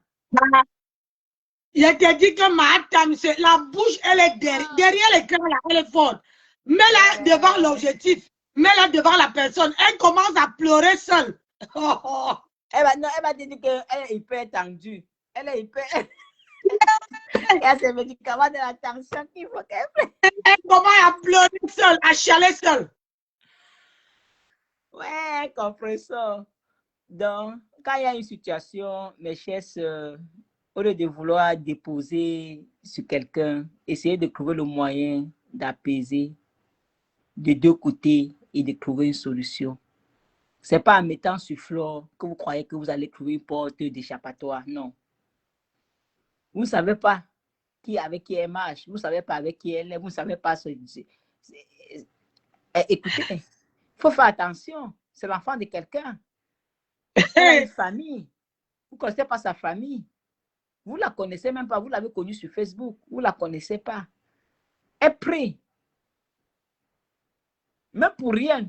Je te dis que Matam, la bouche, elle est derrière l'écran, elle est forte. Mets-la devant l'objectif. Mets-la devant la personne. Elle commence à pleurer seule. Elle va te dire qu'elle est hyper tendue. Elle est hyper... Il y a ces médicaments de la tension qu'il faut qu'elle prenne. Elle commence à pleurer seule, à chialer seule. Ouais, compresseur. Donc, quand il y a une situation, mes chers soeurs, au lieu de vouloir déposer sur quelqu'un, essayez de trouver le moyen d'apaiser de deux côtés et de trouver une solution. Ce n'est pas en mettant sur flore que vous croyez que vous allez trouver une porte d'échappatoire. Non. Vous ne savez pas avec qui elle marche. Vous ne savez pas avec qui elle est. Vous ne savez pas. Écoutez, il faut faire attention. C'est l'enfant de quelqu'un. Elle a une famille. Vous ne connaissez pas sa famille. Vous ne la connaissez même pas. Vous l'avez connue sur Facebook. Vous ne la connaissez pas. Elle prie. Même pour rien. Il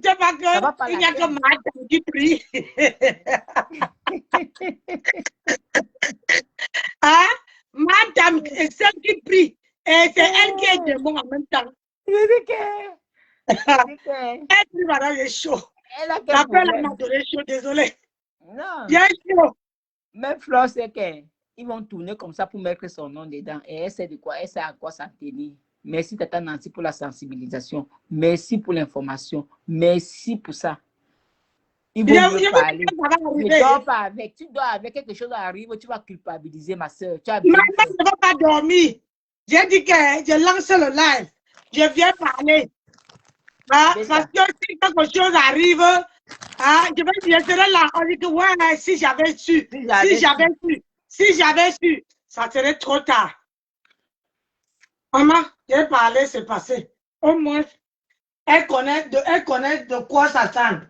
n'y a que Matam qui prie. Hein? Madame, c'est celle qui prie. Et c'est elle qui est démon en même temps. Elle prie pendant les chaud. L'appel m'a donné chaud, désolé. Non. Il y a chaud. Même Flore, c'est qu'ils vont tourner comme ça pour mettre son nom dedans. Et elle sait de quoi, elle sait à quoi s'en tenir. Merci Tata Nancy pour la sensibilisation. Merci pour l'information. Merci pour ça. Ils vont me parler. Ne dors pas avec. Tu dors avec, quelque chose arrive, tu vas culpabiliser ma soeur. Maman ne va pas dormir. J'ai dit que je lance le live. Je viens parler. Parce que si quelque chose arrive, je serai là. On dit que ouais, si j'avais su, si j'avais su, ça serait trop tard. Maman, j'ai parlé, c'est passé. Au moins, elle connaît de quoi ça sent.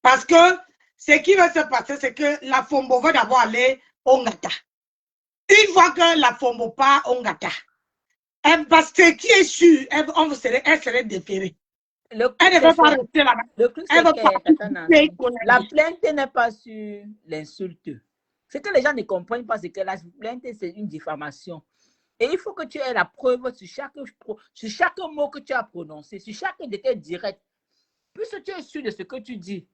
Parce que ce qui va se passer, c'est que la Fombo va d'abord aller au Ngata. Une fois que la Fombo part au Ngata, parce que qui est sûr, elle serait déférée. Le truc, Elle ne veut pas rester là-bas. le truc, Elle c'est veut pas que, Tata Nancy, la plainte n'est pas sur l'insulte. Ce que les gens ne comprennent pas, c'est que la plainte, c'est une diffamation. Et il faut que tu aies la preuve sur chaque mot que tu as prononcé, sur chaque détail direct. Plus tu es sûr de ce que tu dis,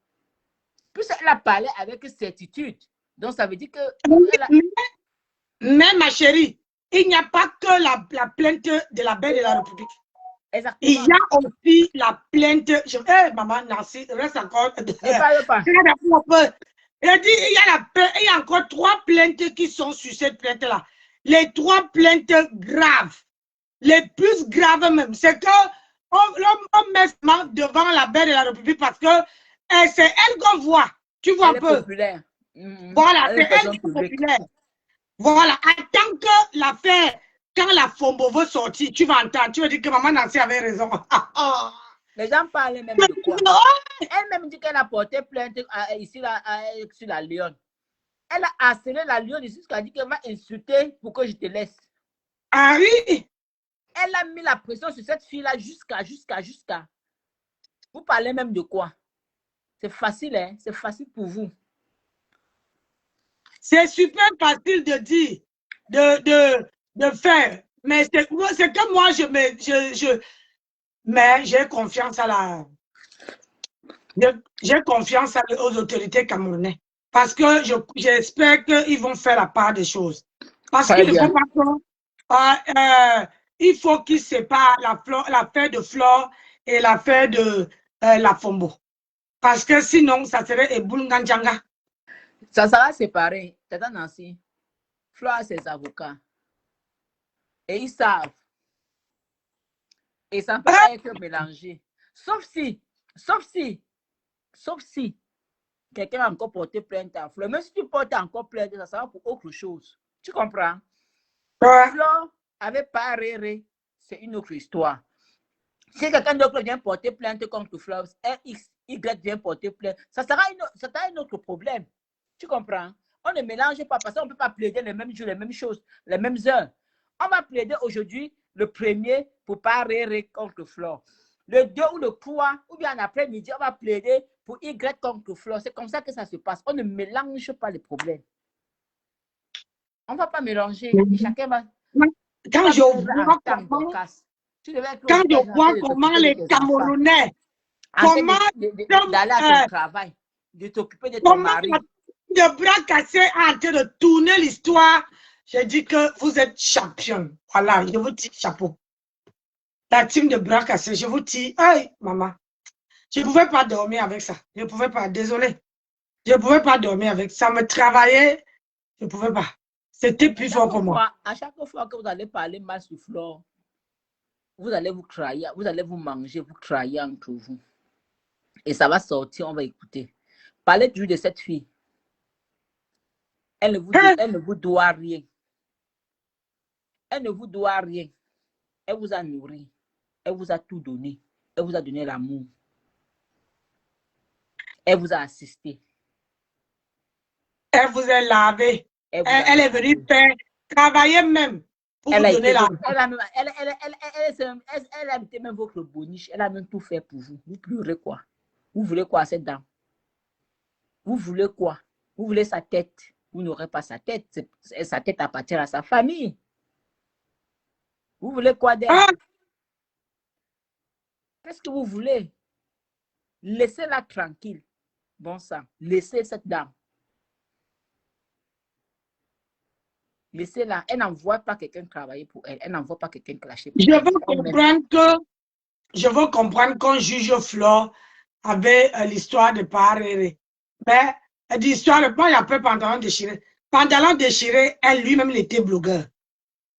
plus elle a parlé avec certitude. Donc, ça veut dire que... Mais ma chérie, il n'y a pas que la plainte de la baie de la République. Exactement. Il y a aussi la plainte. Maman Nancy, reste encore. Ne parle pas. Il y a encore 3 plaintes qui sont sur cette plainte-là. Les 3 plaintes graves. Les plus graves même. C'est que on met devant la baie de la République parce que c'est elle qu'on voit. Tu vois Elle un peu. est populaire. Voilà, c'est elle qui est populaire. Voilà, attends que l'affaire, quand la Fombo veut sortir, tu vas entendre, tu vas dire que maman Nancy avait raison. Les gens parlent même de quoi? Elle-même dit qu'elle a porté plainte ici sur la Lyon. Elle a harcelé la Lyon jusqu'à dire qu'elle m'a insulté pour que je te laisse. Ah oui? Elle a mis la pression sur cette fille-là jusqu'à. Vous parlez même de quoi? C'est facile, hein? C'est facile pour vous. C'est super facile de dire, de faire. Mais c'est que moi, mais j'ai confiance j'ai confiance aux autorités camerounaises. Parce que j'espère qu'ils vont faire la part des choses. Parce qu'il ne faut pas que, il faut qu'ils séparent l'affaire de Flore et l'affaire de la Fombo. Parce que sinon, ça serait Eboulnganjanga. Ça sera séparé. Tata Nancy, Flore a ses avocats. Et ils savent. Et ça ne peut pas être mélangé. Sauf si quelqu'un a encore porté plainte à Flore. Même si tu portes encore plainte, ça sera pour autre chose. Tu comprends? Flore avait pas réré, c'est une autre histoire. Si quelqu'un d'autre vient porter plainte contre Flore, X, Y vient porter plainte, ça sera un autre problème. Tu comprends? On ne mélange pas parce qu'on ne peut pas plaider les mêmes jours, les mêmes choses, les mêmes heures. On va plaider aujourd'hui le premier pour pas réré contre Flore. Le 2 ou le 3, ou bien en après-midi, on va plaider pour Y contre Flore. C'est comme ça que ça se passe. On ne mélange pas les problèmes. On ne va pas mélanger. Chacun va... Quand je vois comment les Camerounais, d'aller à ton travail, de t'occuper de ton mari, de bras cassés en train de tourner l'histoire, je dis que vous êtes champion. Voilà, je vous dis chapeau. La team de bras cassés, je vous dis, hey, maman, je ne pouvais pas dormir avec ça. Je ne pouvais pas, désolé. Je ne pouvais pas dormir avec ça. Ça me travaillait, je ne pouvais pas. C'était plus fort que moi. À chaque fois que vous allez parler mal sur Flore, vous allez vous trahir, vous allez vous manger, vous trahir entre vous. Et ça va sortir, on va écouter. Parlez toujours de cette fille. Elle ne vous doit rien. Elle ne vous doit rien. Elle vous a nourri. Elle vous a tout donné. Elle vous a donné l'amour. Elle vous a assisté. Elle vous a lavé. Elle est venue faire travailler même pour vous donner l'amour. Elle a été même votre boniche. Elle a même tout fait pour vous. Vous pleurez quoi? Vous voulez quoi, cette dame? Vous voulez quoi? Vous voulez sa tête? Vous n'aurez pas sa tête. Sa tête appartient à sa famille. Vous voulez quoi d'elle? Qu'est-ce que vous voulez? Laissez-la tranquille. Bon sang. Laissez cette dame. Laissez-la. Elle n'envoie pas quelqu'un travailler pour elle. Elle n'envoie pas quelqu'un clasher pour elle. Je veux comprendre qu'on juge Flore avec l'histoire de Paréré. Mais l'histoire de moi, il y a peu pantalon déchiré. Pantalon déchiré, elle lui-même, il était blogueur.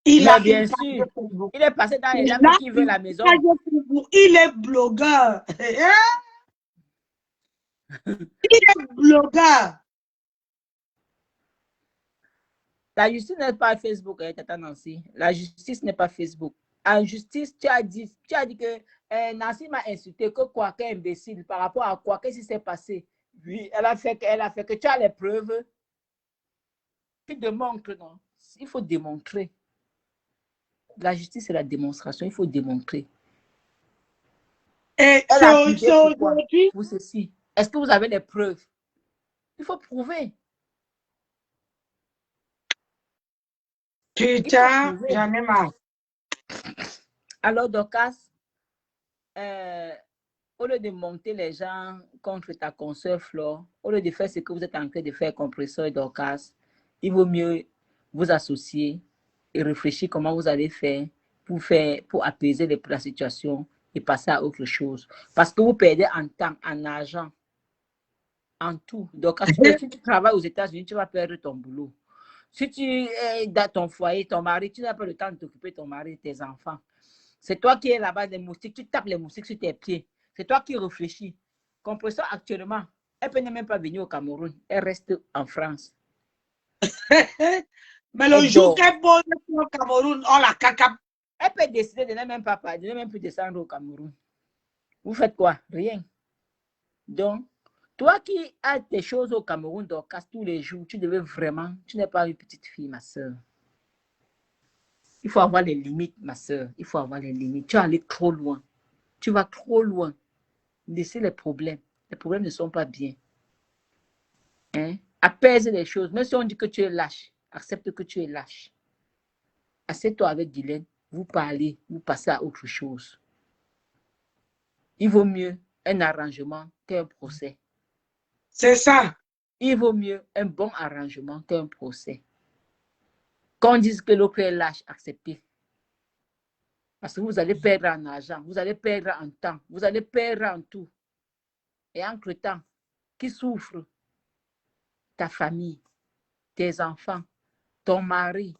Bien sûr. Il est passé dans les dames qui veulent la maison. Il est blogueur. Il est blogueur. La justice n'est pas Facebook, Tata Nancy. La justice n'est pas Facebook. En justice, tu as dit que Nancy m'a insulté que quoi, qu'un imbécile, par rapport à quoi, qu'est-ce qui s'est passé? Oui, elle a fait que tu as les preuves. Tu démontres, non? Il faut démontrer. La justice, c'est la démonstration. Il faut démontrer. Et Elle a accusé c'est pourquoi? aujourd'hui. Pour ceci. Est-ce que vous avez les preuves? Il faut prouver. Putain, j'en ai marre. Alors, Dorcas, au lieu de monter les gens contre ta consoeur Flore, au lieu de faire ce que vous êtes en train de faire, Compresseur et Dorcas, il vaut mieux vous associer et réfléchir comment vous allez faire pour apaiser la situation et passer à autre chose. Parce que vous perdez en temps, en argent, en tout. Donc, si tu travailles aux États-Unis, tu vas perdre ton boulot. Si tu es dans ton foyer, ton mari, tu n'as pas le temps de t'occuper de ton mari et tes enfants. C'est toi qui es là-bas des moustiques, tu tapes les moustiques sur tes pieds. C'est toi qui réfléchis. Compresseur, actuellement, elle ne peut même pas venir au Cameroun. Elle reste en France. Mais le Elle jour dort. qu'elle pose au Cameroun, oh la caca. Elle peut décider de ne même pas de ne même plus descendre au Cameroun. Vous faites quoi? Rien. Donc, toi qui as des choses au Cameroun, Dorcas, tous les jours, tu devais vraiment, tu n'es pas une petite fille, ma soeur. Il faut avoir les limites, ma soeur. Il faut avoir les limites. Tu es allé trop loin. Tu vas trop loin. Laissez les problèmes. Les problèmes ne sont pas bien. Hein? Apaise les choses. Même si on dit que tu es lâche, accepte que tu es lâche. Assieds-toi avec Guylaine, vous parlez, vous passez à autre chose. Il vaut mieux un arrangement qu'un procès. C'est ça. Il vaut mieux un bon arrangement qu'un procès. Quand on dit que l'autre est lâche, acceptez. Parce que vous allez perdre en argent, vous allez perdre en temps, vous allez perdre en tout. Et entre-temps, qui souffre? Ta famille, tes enfants, ton mari.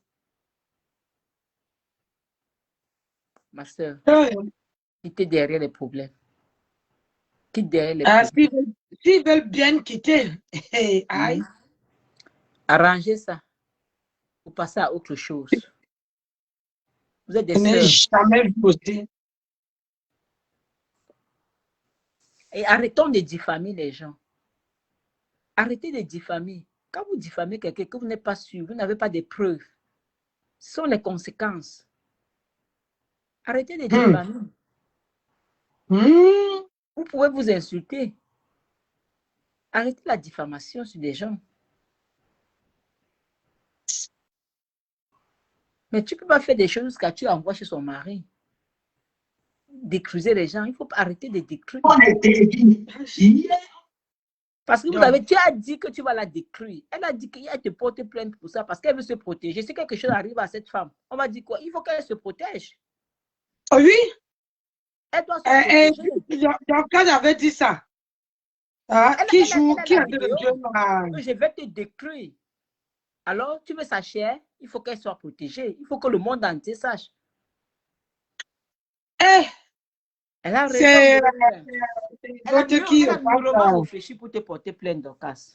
Ma soeur, quittez derrière les problèmes. Quitte derrière les problèmes. S'ils veulent bien quitter, aïe. Arrangez ça. Vous passez à autre chose. Vous êtes des Je n'ai sœurs. jamais vu aussi. Et arrêtons de diffamer les gens. Arrêtez de diffamer. Quand vous diffamez quelqu'un que vous n'êtes pas sûr, vous n'avez pas de preuves, ce sont les conséquences. Arrêtez de diffamer. Vous pouvez vous insulter. Arrêtez la diffamation sur des gens. Mais tu ne peux pas faire des choses jusqu'à tu envoies chez son mari. Décruiser les gens. Il faut arrêter de détruire. Parce que tu as dit que tu vas la détruire. Elle a dit qu'elle te porte plainte pour ça parce qu'elle veut se protéger. Si quelque chose arrive à cette femme, on va dire quoi? Il faut qu'elle se protège. Oui. Elle doit se protéger. Donc, quand j'avais dit ça, qui joue, qui a dit le jeu? Je vais te détruire. Alors, tu veux sa chair, il faut qu'elle soit protégée. Il faut que le monde entier sache. Elle a raison. Elle a réfléchi pour te porter plainte, Dorcas.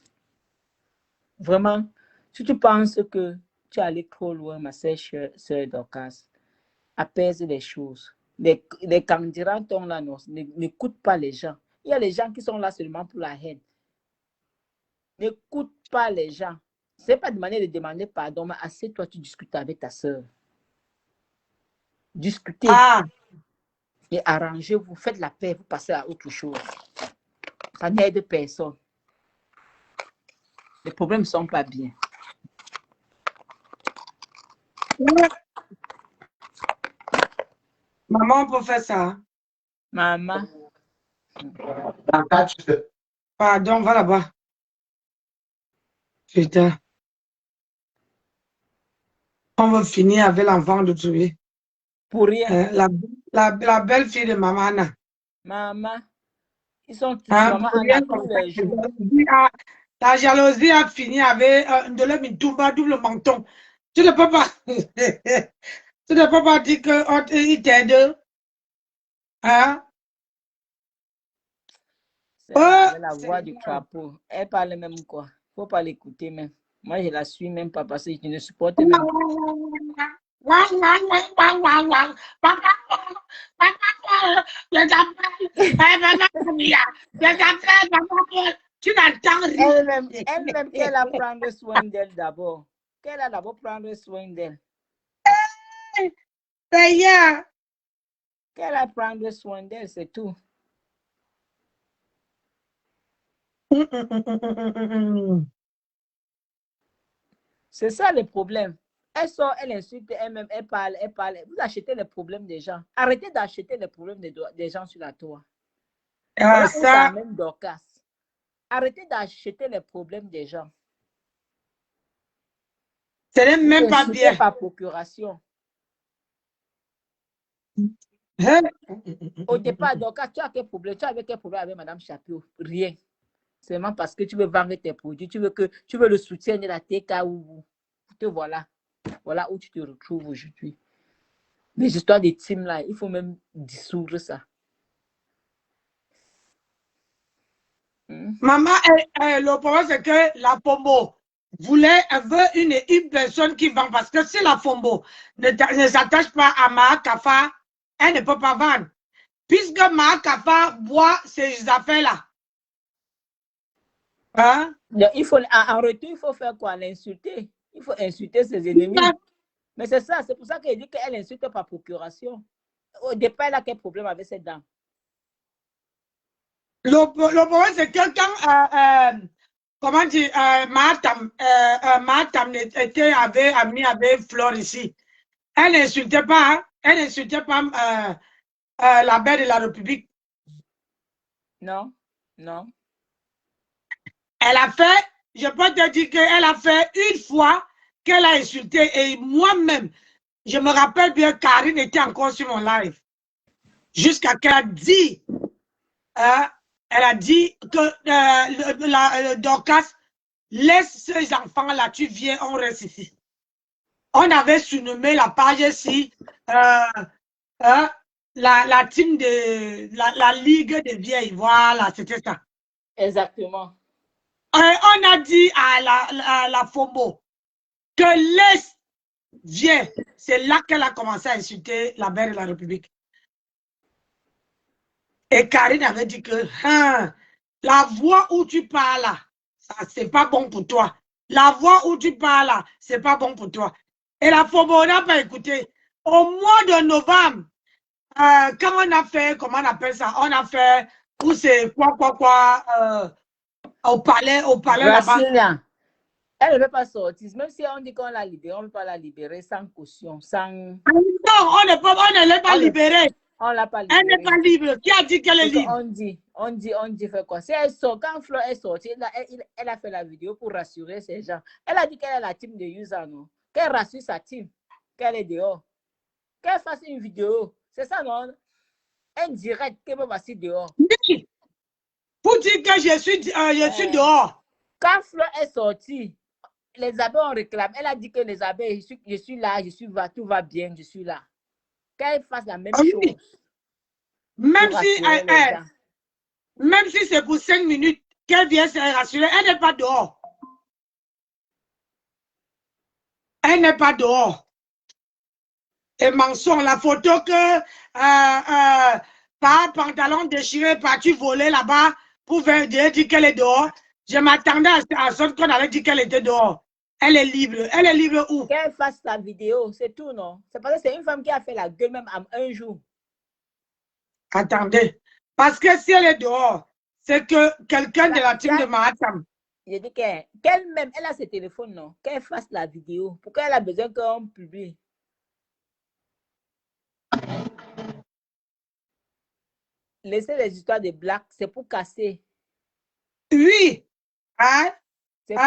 Vraiment, si tu penses que tu es allé trop loin, ma sœur Dorcas, apaise les choses. Les candidats là, n'écoute pas les gens. Il y a les gens qui sont là seulement pour la haine. N'écoute pas les gens. Ce n'est pas de manière de demander pardon, mais assieds-toi, tu discutes avec ta sœur. Discutez. Et arrangez-vous, faites la paix, vous passez à autre chose. Ça n'aide personne. Les problèmes ne sont pas bien. Maman, on peut faire ça. Maman. Pardon, va là-bas. Putain. On va finir avec l'enfant de tuer. Pour rien. La belle fille de maman Anna. Maman. Ils sont tous maman Anna tous les jours. Ta jalousie a fini avec de l'Emitumba double menton. Tu ne peux pas. Tu ne peux pas dire qu'il t'aide. Hein? C'est la voix du crapaud. Elle parle même quoi. Il ne faut pas l'écouter même. Moi, je la suis même pas parce que je ne supporte même pas. Wang, wang, wang, wang, wang, wang. Papa, je t'appelle. Je t'appelle, papa. Tu n'entends rien. Elle-même qu'elle a prendre soin d'elle d'abord. Qu'elle a d'abord prendre soin d'elle. Seigneur. Qu'elle a prendre soin d'elle, c'est tout. C'est ça le problème. Elle sort, elle insulte elle-même, elle parle, elle parle. Vous achetez les problèmes des gens. Arrêtez d'acheter les problèmes des gens sur la toile. Voilà où ça amène Dorcas. Arrêtez d'acheter les problèmes des gens. Ce n'est même pas bien. Par procuration. Au départ, Dorcas, tu as quel problème? Tu avais quel problème avec Madame Chapio? Rien. Seulement parce que tu veux vendre tes produits, tu veux le soutien de la TKU. Te voilà. Voilà où tu te retrouves aujourd'hui. Les histoires des teams là, il faut même dissoudre ça. Maman, le problème c'est que la Fombo veut une personne qui vend, parce que si la Fombo ne s'attache pas à Mahakafa, elle ne peut pas vendre. Puisque Mahakafa boit ces affaires-là. Hein? Donc, en retour, il faut faire quoi? L'insulter. Il faut insulter ses ennemis. Mais c'est ça, c'est pour ça qu'elle dit qu'elle insulte par procuration. Au départ, elle a quel problème avec cette dame? Le problème, c'est que quand, comment dire, Mahatam était ami avec Flore ici, elle n'insultait pas, hein? Elle n'insultait pas la belle de la République. Non, non. Elle a fait, je peux te dire qu'elle a fait une fois qu'elle a insulté, et moi-même, je me rappelle bien, Karine était encore sur mon live, jusqu'à qu'elle a dit, elle a dit que Dorcas, laisse ces enfants-là, tu viens, on reste ici. On avait surnommé la page ici, la team de la Ligue des Vieilles, voilà, c'était ça. Exactement. On a dit à la Fombo que laisse, viens. C'est là qu'elle a commencé à insulter la mère de la République. Et Karine avait dit que la voix où tu parles là, c'est pas bon pour toi. La voix où tu parles là, c'est pas bon pour toi. Et la Fombo n'a pas écouté. Au mois de novembre, quand on a fait, comment on appelle ça, on a fait, où c'est quoi, au palais là-bas. Elle ne veut pas sortir. Même si on dit qu'on l'a libérée, on ne peut pas la libérer sans caution, sans... Non, on ne l'a pas libérée. On l'a pas libérée. Elle n'est pas libre. Qui a dit qu'elle est libre? On dit, fait quoi? Si elle sort, quand Flo est sortie, elle a fait la vidéo pour rassurer ces gens. Elle a dit qu'elle est la team de Yusa, non? Qu'elle rassure sa team, qu'elle est dehors. Qu'elle fasse une vidéo. C'est ça, non? Un direct qu'elle me voici dehors. Oui. Pour dire que je suis dehors. Quand Flo est sortie, les abeilles ont réclamé. Elle a dit que les abeilles, je suis là, tout va bien, je suis là. Qu'elle fasse la même chose. Même si c'est pour 5 minutes qu'elle vient se rassurer, elle n'est pas dehors. Elle n'est pas dehors. Et mensonge, la photo que par pantalon déchiré, par-tu volé là-bas pour dire qu'elle est dehors. Je m'attendais à ce qu'on allait dire qu'elle était dehors. Elle est libre. Elle est libre où? Qu'elle fasse la vidéo, c'est tout, non? C'est parce que c'est une femme qui a fait la gueule même un jour. Attendez. Parce que si elle est dehors, c'est que quelqu'un de la team de Mahatam. J'ai dit qu'elle-même, elle a ses téléphones, non? Qu'elle fasse la vidéo. Pourquoi elle a besoin qu'on publie? Laisser les histoires de blagues, c'est pour casser. Oui. Hein?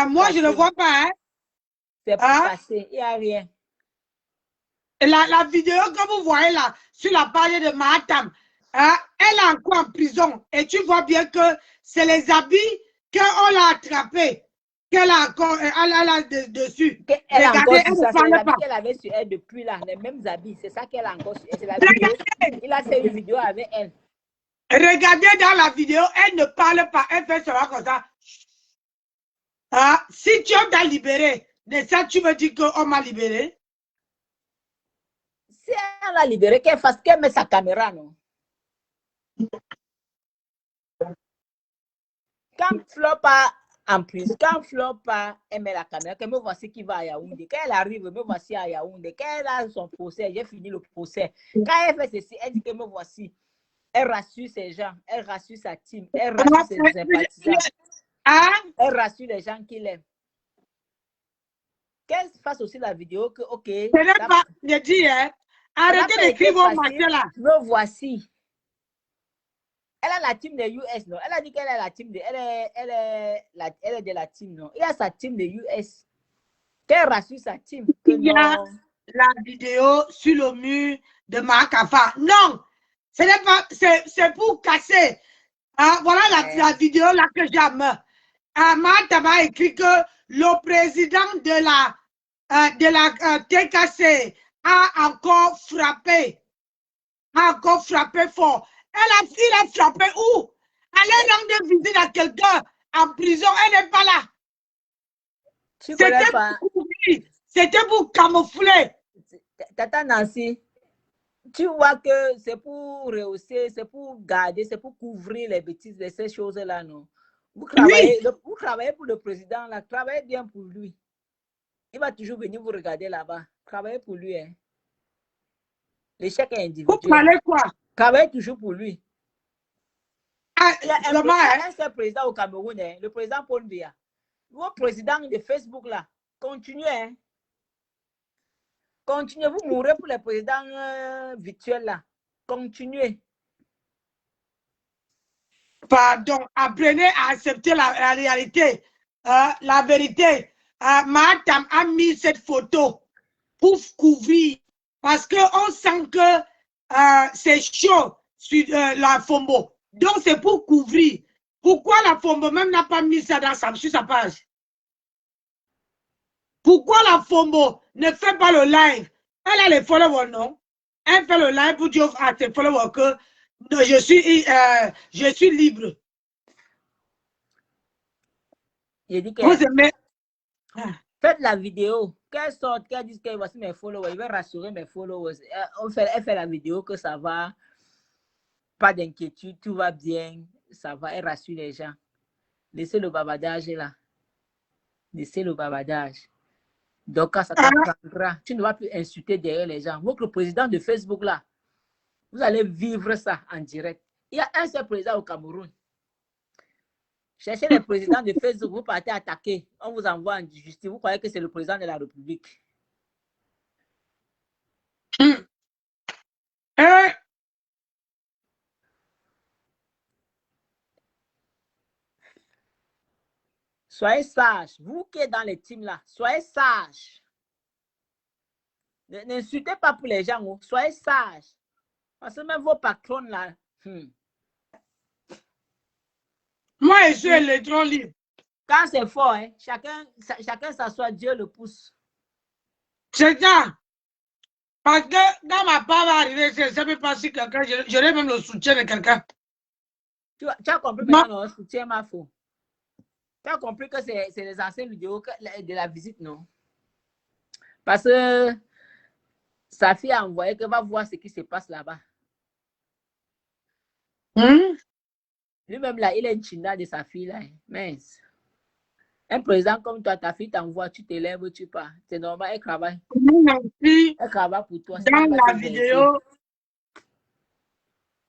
Moi, je ne vois pas. Hein? C'est pour casser. Il n'y a rien. La vidéo que vous voyez là, sur la page de Mahatam, elle est encore en prison. Et tu vois bien que c'est les habits qu'on l'a attrapé. Qu'elle a encore elle a dessus. Elle a encore sur ça, c'est les habits qu'elle avait sur elle depuis là, les mêmes habits. C'est ça qu'elle a encore sur elle. C'est la vidéo. Il a fait une vidéo avec elle. Regardez dans la vidéo, elle ne parle pas, elle fait cela comme ça. Si tu as libéré, tu me dis qu'on m'a libéré. on l'a libérée, qu'elle fasse, qu'elle mette sa caméra, non? Quand Fleur part en plus, quand Fleur part, elle met la caméra, que me voici qui va à Yaoundé. Quand elle arrive, me voici à Yaoundé. Quand elle a son procès, j'ai fini le procès. Quand elle fait ceci, elle dit que me voici. Elle rassure ses gens, elle rassure sa team, elle rassure ses sympathisants. Elle rassure les gens qui l'aiment. Qu'elle fasse aussi la vidéo que, ok. Ce n'est pas, je dis, hein, arrêtez d'écrire vos matières là. Me voici. Elle a la team de US, non? Elle a dit qu'elle est la team de... Elle est de la team, non? Il y a sa team de US. Qu'elle rassure sa team. Que Il y a non. la vidéo sur le mur de Marc Afa. Non, ce n'est pas... C'est pour casser. Ah, voilà la vidéo là que j'aime. Marc a écrit que le président de la TKC a encore frappé. A encore frappé fort. Il a frappé où? Allez rendre visite à quelqu'un en prison, elle n'est pas là. C'était pour camoufler. Tata Nancy, tu vois que c'est pour rehausser, c'est pour garder, c'est pour couvrir les bêtises de ces choses-là, non? Vous travaillez pour le président, là, travaillez bien pour lui. Il va toujours venir vous regarder là-bas. Travaillez pour lui. Hein. L'échec est individuel. Vous parlez quoi? Travaillez toujours pour lui. Il y a un seul président au Cameroun, hein, le président Paul Biya. Vos présidents de Facebook, là, continuez. Hein. Continuez, vous mourrez pour les présidents virtuels, là. Continuez. Pardon, apprenez à accepter la réalité, la vérité. Madame a mis cette photo pour couvrir parce qu'on sent que c'est chaud sur la Fombo. Donc, c'est pour couvrir. Pourquoi la Fombo même n'a pas mis ça sur sa page? Pourquoi la Fombo ne fait pas le live? Elle a les followers, non? Elle fait le live pour dire à ses followers que non, je suis libre. Il dit que vous aimez... Faites la vidéo. Qu'elle sorte, qu'elle dise que voici mes followers. Il va rassurer mes followers. Elle fait la vidéo que ça va. Pas d'inquiétude, tout va bien. Ça va, elle rassure les gens. Laissez le bavardage là. Laissez le bavardage. Donc, quand ça t'apprendra, tu ne vas plus insulter derrière les gens. Votre président de Facebook là, vous allez vivre ça en direct. Il y a un seul président au Cameroun. Cherchez les présidents de Facebook, vous partez attaquer. On vous envoie en justice. Vous croyez que c'est le président de la République. Soyez sages. Vous qui êtes dans les teams là, soyez sages. N'insultez pas pour les gens. Oh. Soyez sages. Parce que même vos patrons là. Moi, je suis électron libre. Quand c'est fort, hein, chacun s'assoit, Dieu le pousse. C'est ça. Parce que quand ma part va arriver, je ne sais pas si quelqu'un, j'aurai même le soutien de quelqu'un. Tu as compris maintenant, le soutien m'a faux. Tu as compris que c'est les anciennes vidéos de la visite, non? Parce que sa fille a envoyé qu'elle va voir ce qui se passe là-bas. Lui-même, là, il est une chinda de sa fille, là. Mince. Un président comme toi, ta fille t'envoie, tu t'élèves, tu pars. C'est normal, elle travaille. Elle travaille pour toi. Dans la vidéo,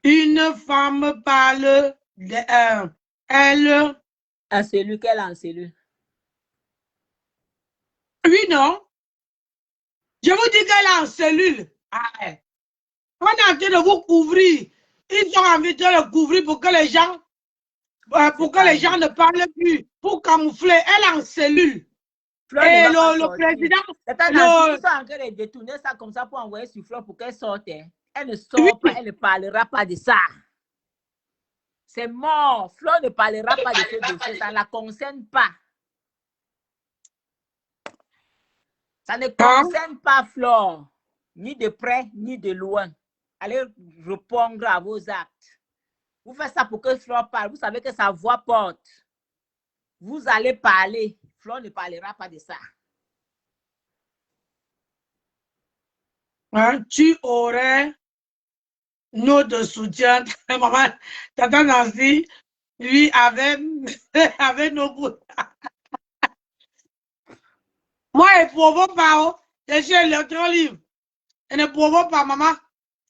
une femme parle de elle. En cellule, qu'elle a en cellule. Oui, non? Je vous dis qu'elle est en cellule. On est en train de vous couvrir. Ils ont envie de le couvrir pour que les gens, ne parlent plus, pour camoufler. Elle est en cellule. Fleur et le président... Ils sont en train de détourner ça comme ça pour envoyer sur Fleur pour qu'elle sorte. Elle ne sort pas, elle ne parlera pas de ça. C'est mort. Fleur ne parlera pas de ce dossier. Ça ne la concerne pas. Ça ne concerne pas Fleur. Ni de près, ni de loin. Allez répondre à vos actes. Vous faites ça pour que Fleur parle. Vous savez que sa voix porte. Vous allez parler. Fleur ne parlera pas de ça. Hein, tu aurais notre soutien. Maman, Tata Nancy, lui, avait nos bouts. Moi, elle ne provoque pas. Je suis le livre. Elle ne provoque pas, maman.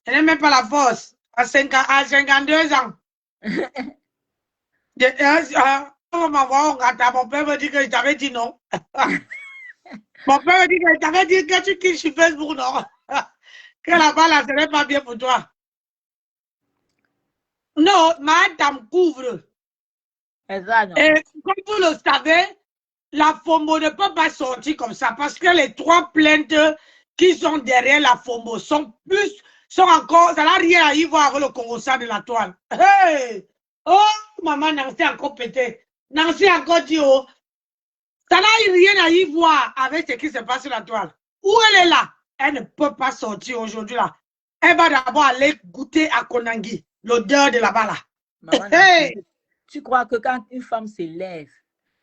Elle n'a même pas la force. À 52 ans. Mon père me dit que je t'avais dit non. Mon père me dit que je t'avais dit que tu quittes sur Facebook, non. Que là-bas, là, ce n'est pas bien pour toi. Non, madame couvre. Exact, non. Et comme vous le savez, la FOMO ne peut pas sortir comme ça parce que les 3 plaintes qui sont derrière la FOMO sont encore, ça n'a rien à y voir avec le Congo de la toile. Hey! Oh, maman, Nancy a encore pété. Nancy a encore dit, oh, ça n'a rien à y voir avec ce qui se passe sur la toile. Où elle est là? Elle ne peut pas sortir aujourd'hui là. Elle va d'abord aller goûter à Konangi, l'odeur de là-bas là. Maman, Hey! tu crois que quand une femme s'élève,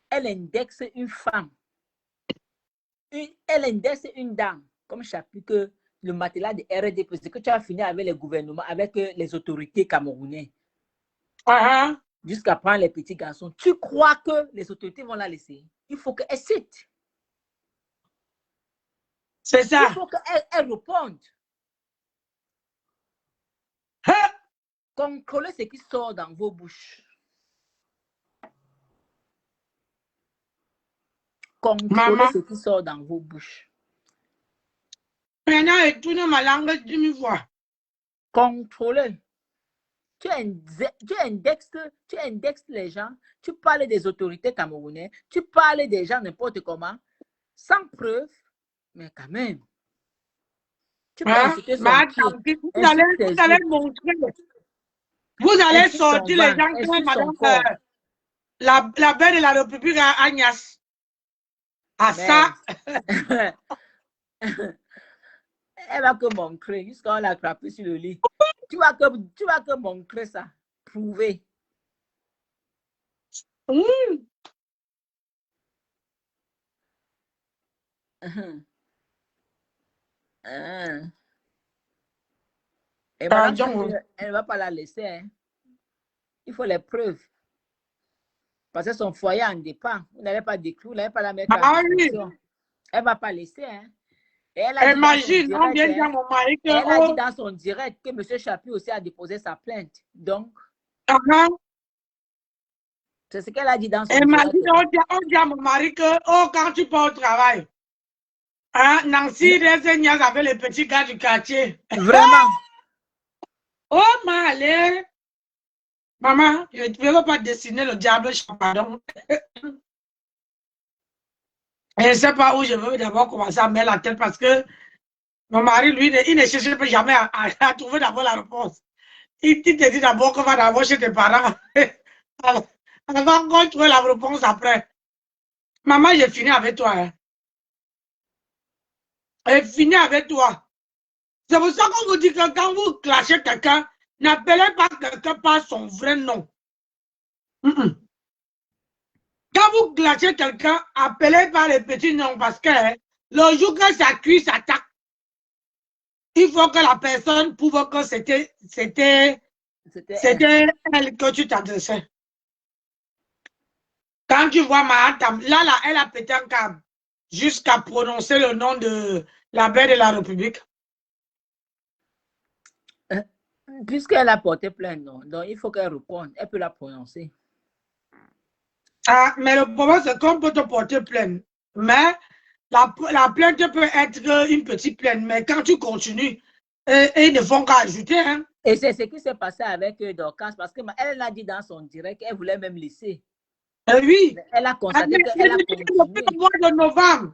elle indexe une femme, elle indexe une dame, comme chapitre que le matelas de RDP, parce que tu as fini avec les gouvernements, avec les autorités camerounaises, jusqu'à prendre les petits garçons. Tu crois que les autorités vont la laisser? Il faut qu'elle cite. C'est ça. Il faut qu'elle réponde. Contrôlez ce qui sort dans vos bouches. Contrôlez ce qui sort dans vos bouches. Maintenant, et tourne ma langue d'une fois. Contrôlez. Tu indexes les gens, tu parles des autorités camerounaises, tu parles des gens n'importe comment, sans preuve, mais quand même. Tu peux insulter son pied, vous allez montrer. Vous allez sortir les gens comme madame la belle de la République à Agnès. À ça. Elle va que montrer, jusqu'à on l'a attrapé sur le lit. Tu vas que montrer ça, prouver. Et madame, elle ne va pas la laisser. Hein. Il faut les preuves. Parce que son foyer en dépend. Vous n'allez pas déclure, vous n'allez pas la mettre en discussion. Elle ne va pas laisser. Hein. Et elle a imagine, on vient dire mon mari que... Elle a dit dans son direct que M. Chapuis aussi a déposé sa plainte. Donc, c'est ce qu'elle a dit dans son direct. On dit à mon mari que quand tu pars au travail, Nancy Rezegnas avait les petits gars du quartier. Vraiment? Oh, malé. Maman, je ne veux pas dessiner le diable, pardon. Je ne sais pas où je veux d'abord commencer à mettre la tête parce que mon mari, lui, il ne cherche jamais à trouver d'abord la réponse. Il te dit d'abord qu'on va d'abord chez tes parents. Avant qu'on trouve la réponse après. Maman, j'ai fini avec toi. Hein. J'ai fini avec toi. C'est pour ça qu'on vous dit que quand vous clashez quelqu'un, n'appelez pas quelqu'un par son vrai nom. Quand vous clashez quelqu'un, appelez par les petits noms parce que le jour que ça cuit, ça tape. Il faut que la personne prouve que c'était elle que tu t'adressais. Quand tu vois Mahatam, là, elle a pété un câble jusqu'à prononcer le nom de la belle de la République. Puisqu'elle a porté plainte, non. Donc il faut qu'elle réponde. Elle peut la prononcer. Mais le problème, c'est qu'on peut te porter plainte. Mais la plainte peut être une petite plainte. Mais quand tu continues, ils ne font qu'à ajouter. Hein. Et c'est ce qui s'est passé avec Dorcas. Parce qu'elle l'a dit dans son direct qu'elle voulait même laisser. Oui. Elle a constaté qu'elle a continué. Depuis le mois de novembre.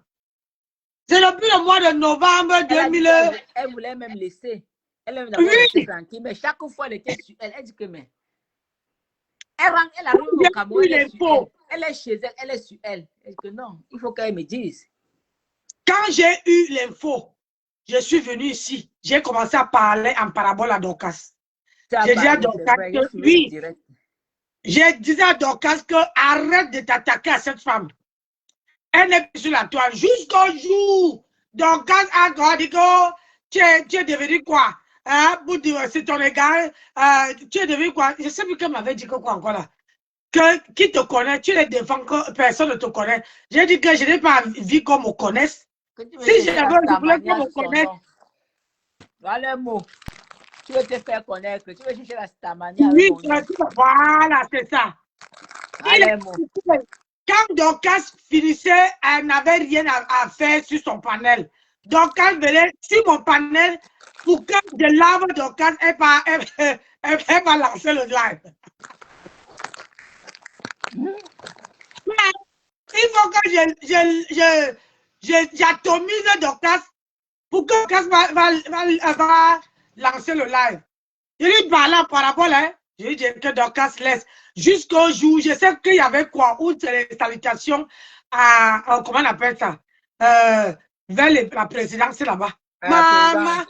C'est depuis le mois de novembre 2000. Elle voulait même laisser. Elle aime d'abord rester tranquille. Mais chaque fois, elle était sur elle. Elle dit que mais... Elle arrive au Cameroun, elle est chez elle, elle est sur elle. Elle dit que non, il faut qu'elle me dise. Quand j'ai eu l'info, je suis venue ici. J'ai commencé à parler en parabole à Dorcas. J'ai dit à Dorcas que oui. J'ai dit à Dorcas que arrête de t'attaquer à cette femme. Elle n'est plus sur la toile jusqu'au jour. Dorcas a dit que tu es devenu quoi? Hein? C'est ton égard. Tu es devenu quoi? Je sais plus qu'elle m'avait dit que quoi encore là. Qui te connaît, tu les défends que personne ne te connaît. J'ai dit que je n'ai pas envie qu'on me connaisse. Si je voulais qu'on me connaisse. Voilà le mot. Tu veux te faire connaître. Tu veux chercher la stamania. Oui, voilà, c'est ça. Allez, mot. Quand Dorcas finissait, elle n'avait rien à faire sur son panel. Dorcas venait sur mon panel pour que je lave Dorcas, elle va lancer le live. Il faut que j'atomise Dorcas pour que Dorcas va lancer le live. Je lui parlais par rapport à je lui dis que Dorcas laisse. Jusqu'au jour, je sais qu'il y avait quoi, ou les salutations à, comment on appelle ça, vers la présidence là-bas. Maman,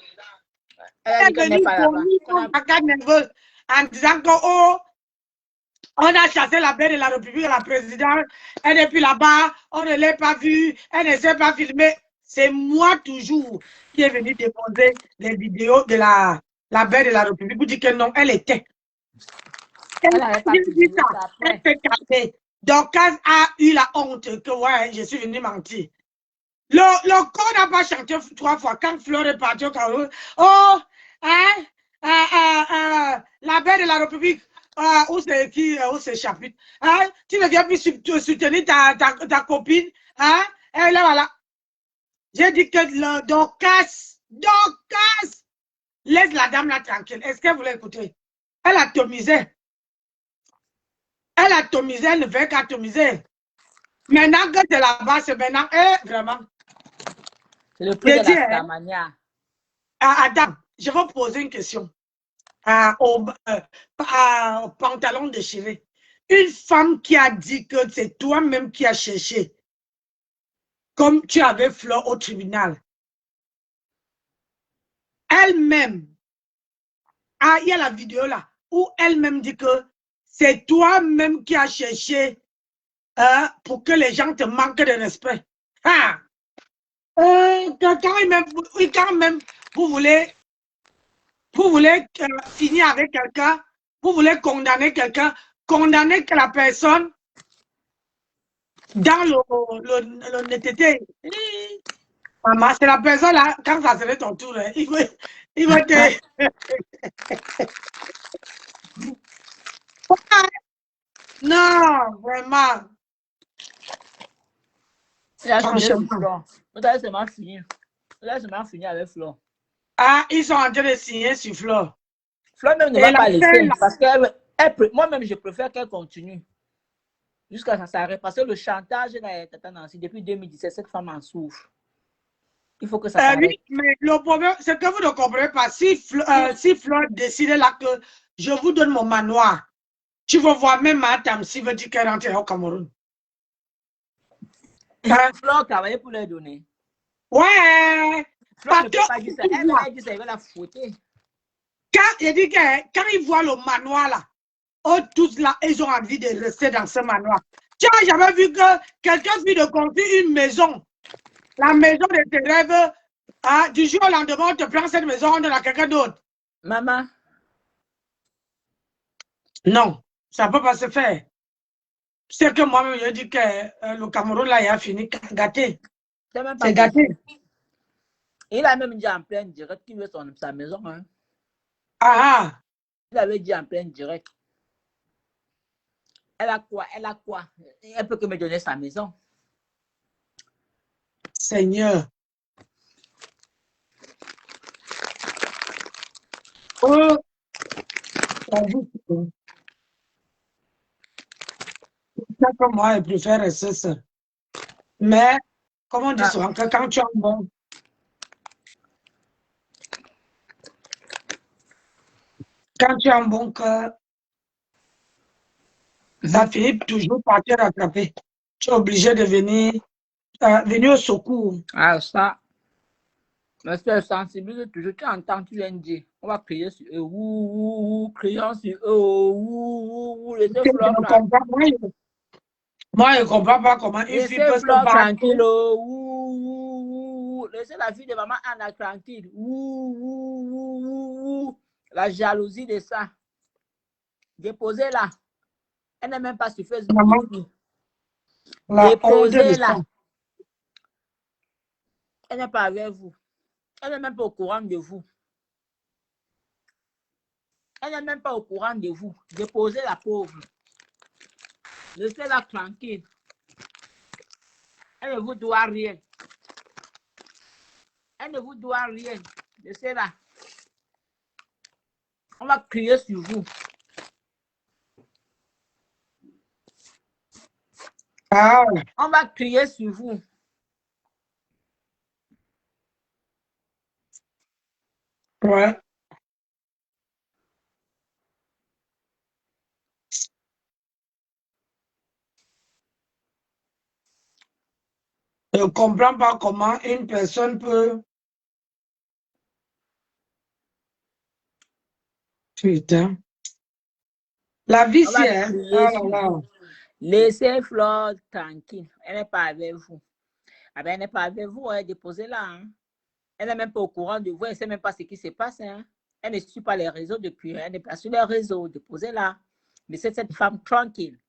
elle est venue nerveuse en disant que, oh, on a chassé la belle de la République, la présidente, elle n'est plus là-bas, on ne l'a pas vue, elle ne s'est pas filmée. C'est moi toujours qui est venu déposer les vidéos de la belle de la République pour dire que non, elle était. Elle s'est cachée. Dorcas a eu la honte que ouais, je suis venu mentir. Le corps n'a pas chanté 3 fois quand Fleur est partie au Cameroun. Oh, la belle de la République. Où c'est qui, où c'est chapitre? Hein? Tu ne viens plus soutenir ta copine. Hein? Et là, voilà. J'ai dit que le Dorcas, laisse la dame là tranquille. Est-ce qu'elle voulait écouter? Elle atomisait. Elle atomisait, elle ne fait qu'atomiser. Maintenant que c'est là-bas, c'est maintenant, vraiment. C'est le prix de la stamania. Adam, je vais poser une question. Au pantalon déchiré. Une femme qui a dit que c'est toi-même qui as cherché, comme tu avais Fleur au tribunal. Elle-même, il y a la vidéo là, où elle-même dit que c'est toi-même qui as cherché pour que les gens te manquent de respect. Quand même vous voulez finir avec quelqu'un, vous voulez condamner quelqu'un, condamner que la personne dans l'honnêteté. Maman, c'est la personne là, quand ça serait ton tour, hein, il va te... Non, vraiment. Franchement. Peut-être c'est mal fini. Peut-être c'est mal fini avec Fleur. Ils sont en train de signer sur Fleur. Fleur même ne va pas laisser. Parce que moi-même, je préfère qu'elle continue. Jusqu'à ça s'arrête. Parce que le chantage là, depuis 2017, cette femme en souffre. Il faut que ça s'arrête. Oui, mais le problème, c'est que vous ne comprenez pas. Si Fleur décide là que je vous donne mon manoir, tu vas voir même Matam s'il veut dire qu'elle rentre au Cameroun. Fleur travaillait pour les donner. Ouais. Fleur ne peut pas dire ça. Elle dit ça, elle va la fouetter. Quand ils voient le manoir là, tous là, ils ont envie de rester dans ce manoir. Tu n'as jamais vu que quelqu'un vient de construire une maison. La maison de tes rêves, du jour au lendemain, on te prend cette maison, on donne à quelqu'un d'autre. Maman. Non, ça ne peut pas se faire. C'est que moi-même, je dis que le Cameroun, là, il a fini gâté. C'est gâté. Il a même dit en plein direct qu'il veut sa maison. Hein. Il avait dit en plein direct. Elle a quoi? Elle peut que me donner sa maison. Seigneur. Oh. Moi, je préfère rester seul. Mais, comment on dit ça? Quand tu as un bon... Quand tu as un bon cœur, ça finit toujours par te rattraper. Tu es obligé de venir au secours. Ça. Mais c'est sensible toujours. Tu entends, tu viens de dire. On va crier sur eux. Criant sur eux. Moi, je ne comprends pas comment une fille peut se battre. laissez la fille de maman Anna tranquille. La jalousie de ça. Déposez-la. Elle n'est même pas sur Facebook Maman, depuis. la honte de Déposez-la. ça. Elle n'est pas avec vous. Elle n'est même pas au courant de vous. Elle n'est même pas au courant de vous. Déposez la pauvre. Laissez-la tranquille. Elle ne vous doit rien. Elle ne vous doit rien. Laissez-la. On va crier sur vous. Ah ouais. On va crier sur vous. Ouais. Je ne comprends pas comment une personne peut... Putain. La vie, On c'est... va Hein? crier Oh sur là là. vous. Laissez Flore tranquille. Elle n'est pas avec vous. Ah ben, elle n'est pas avec vous. Déposez-la. Hein. Elle n'est même pas au courant de vous. Elle ne sait même pas ce qui se passe. Hein. Elle ne suit pas les réseaux depuis. Elle n'est pas sur les réseaux. Déposez-la. Laissez cette femme tranquille.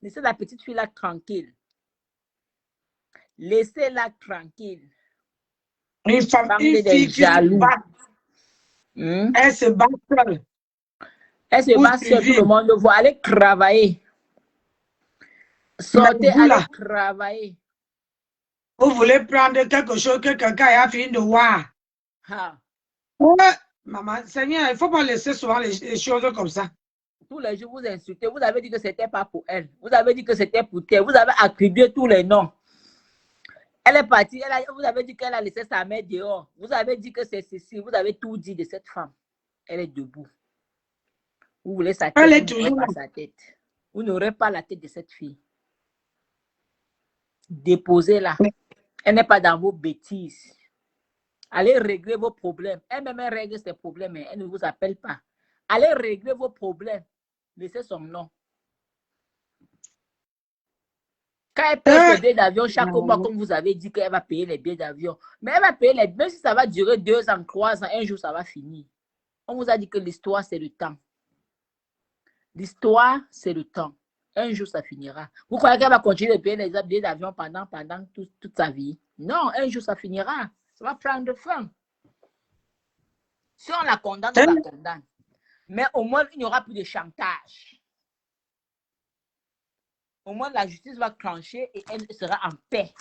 Laissez la petite fille-là tranquille. Laissez-la tranquille. Une femme, Bande une de fille qui se jaloux. bat, elle se bat seule. Elle se Pour bat sur tout le survivre. monde. Vous allez travailler. Sortez, Mais vous, allez là, travailler. vous voulez prendre quelque chose que quelqu'un a fini de voir. Ah. Ouais. Maman, Seigneur, il ne faut pas laisser souvent les choses comme ça. Tous les jours, vous insultez. Vous avez dit que ce n'était pas pour elle. Vous avez dit que c'était pour elle. Vous avez attribué tous les noms. Elle est partie. Vous avez dit qu'elle a laissé sa mère dehors. Vous avez dit que c'est ceci. Vous avez tout dit de cette femme. Elle est debout. Vous voulez sa tête. Elle est Vous n'aurez toujours pas là. sa tête. Vous n'aurez pas la tête de cette fille. Déposez-la. Elle n'est pas dans vos bêtises. Allez régler vos problèmes. Elle-même règle ses problèmes, mais elle ne vous appelle pas. Allez régler vos problèmes. Laissez son nom. Quand elle paye ses billets d'avion chaque mois, comme vous avez dit qu'elle va payer les billets d'avion, mais elle va payer les billets, même si ça va durer 2 ans, 3 ans, un jour, ça va finir. On vous a dit que l'histoire, c'est le temps. L'histoire, c'est le temps. Un jour, ça finira. Vous croyez qu'elle va continuer de payer les billets d'avion pendant toute sa vie? Non, un jour, ça finira. Ça va prendre fin. Si on la condamne, on la condamne. Mais au moins, il n'y aura plus de chantage. Au moins, la justice va trancher et elle sera en paix.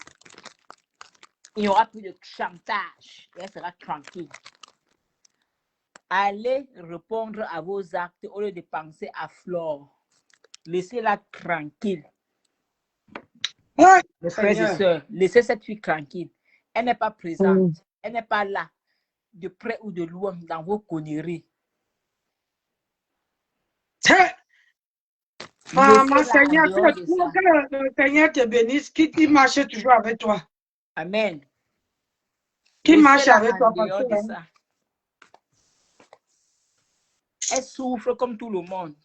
Il n'y aura plus de chantage et elle sera tranquille. Allez répondre à vos actes au lieu de penser à Flore. Laissez-la tranquille. Ouais, Mes frères et sœurs, laissez cette fille tranquille. Elle n'est pas présente. Elle n'est pas là, de près ou de loin, dans vos conneries. Maman, Seigneur, que le Seigneur te bénisse, qui marche toujours avec toi. Amen. Qui marche avec toi. Dehors de ça. Elle souffre comme tout le monde.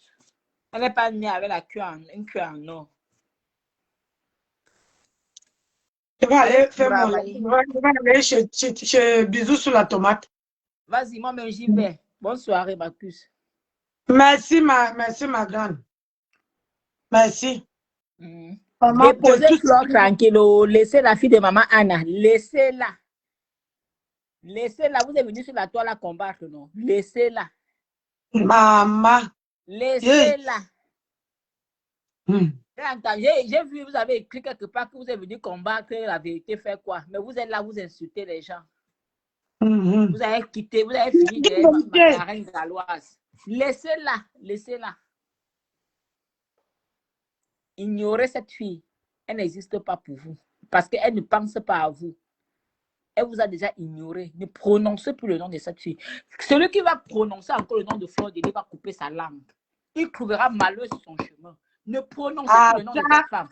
Elle n'est pas née avec une queue en or. Je vais aller faire mon... Je vais aller chez Bisous sur la tomate. Vas-y, moi-même, j'y vais. Bonne soirée, ma puce. Merci, ma grande. Merci. Déposez Flore tranquille. Laissez la fille de maman Anna. Laissez-la. Laissez-la. Vous êtes venu sur la toile à combattre, non? Laissez-la. Maman. Laissez-la. J'ai vu, vous avez écrit quelque part que vous êtes venu combattre la vérité, faire quoi? Mais vous êtes là, vous insultez les gens. Vous avez quitté, vous avez fini de la reine galloise. Laissez-la, laissez-la. Ignorez cette fille. Elle n'existe pas pour vous. Parce qu'elle ne pense pas à vous. Elle vous a déjà ignoré. Ne prononcez plus le nom de cette fille. Celui qui va prononcer encore le nom de Flore Delis va couper sa langue. Il trouvera malheur sur son chemin. Ne prononcez plus le nom de cette femme.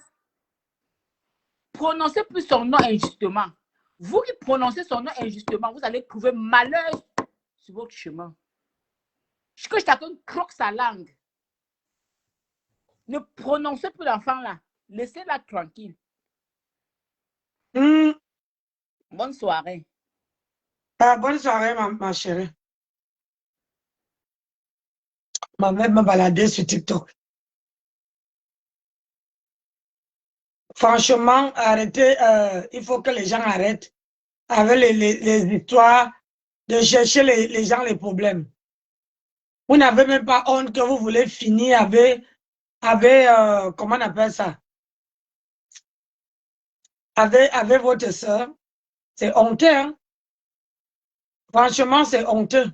Prononcez plus son nom injustement. Vous qui prononcez son nom injustement, vous allez trouver malheur sur votre chemin. Que chacun croque sa langue. Ne prononcez plus l'enfant là. Laissez-la tranquille. Bonne soirée. Ah, bonne soirée, ma chérie. Ma mère m'a baladé sur TikTok. Franchement, arrêtez, il faut que les gens arrêtent avec les histoires de chercher les gens les problèmes. Vous n'avez même pas honte que vous voulez finir avec comment on appelle ça? Avec votre soeur. C'est honteux, hein? Franchement, c'est honteux.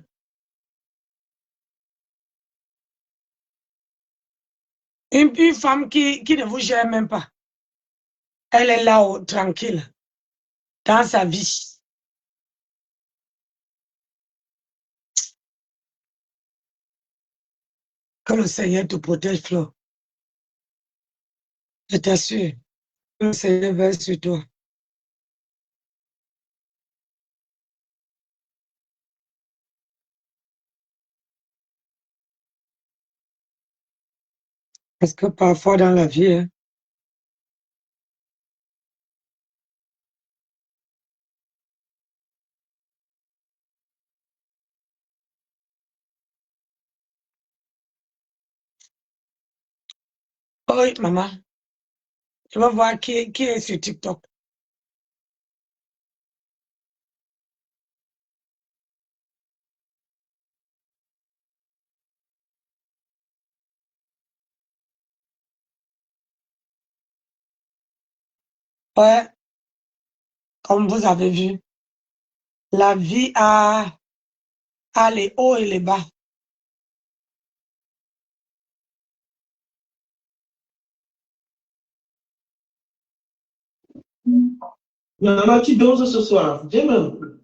Une femme qui ne vous gère même pas. Elle est là, tranquille, dans sa vie. Que le Seigneur te protège, Flo. Je t'assure. Que le Seigneur veille sur toi. Parce que parfois dans la vie, hein, oui, maman, je vais voir qui est sur TikTok. Ouais, comme vous avez vu, la vie a les hauts et les bas. Maman, tu doses ce soir. Viens même.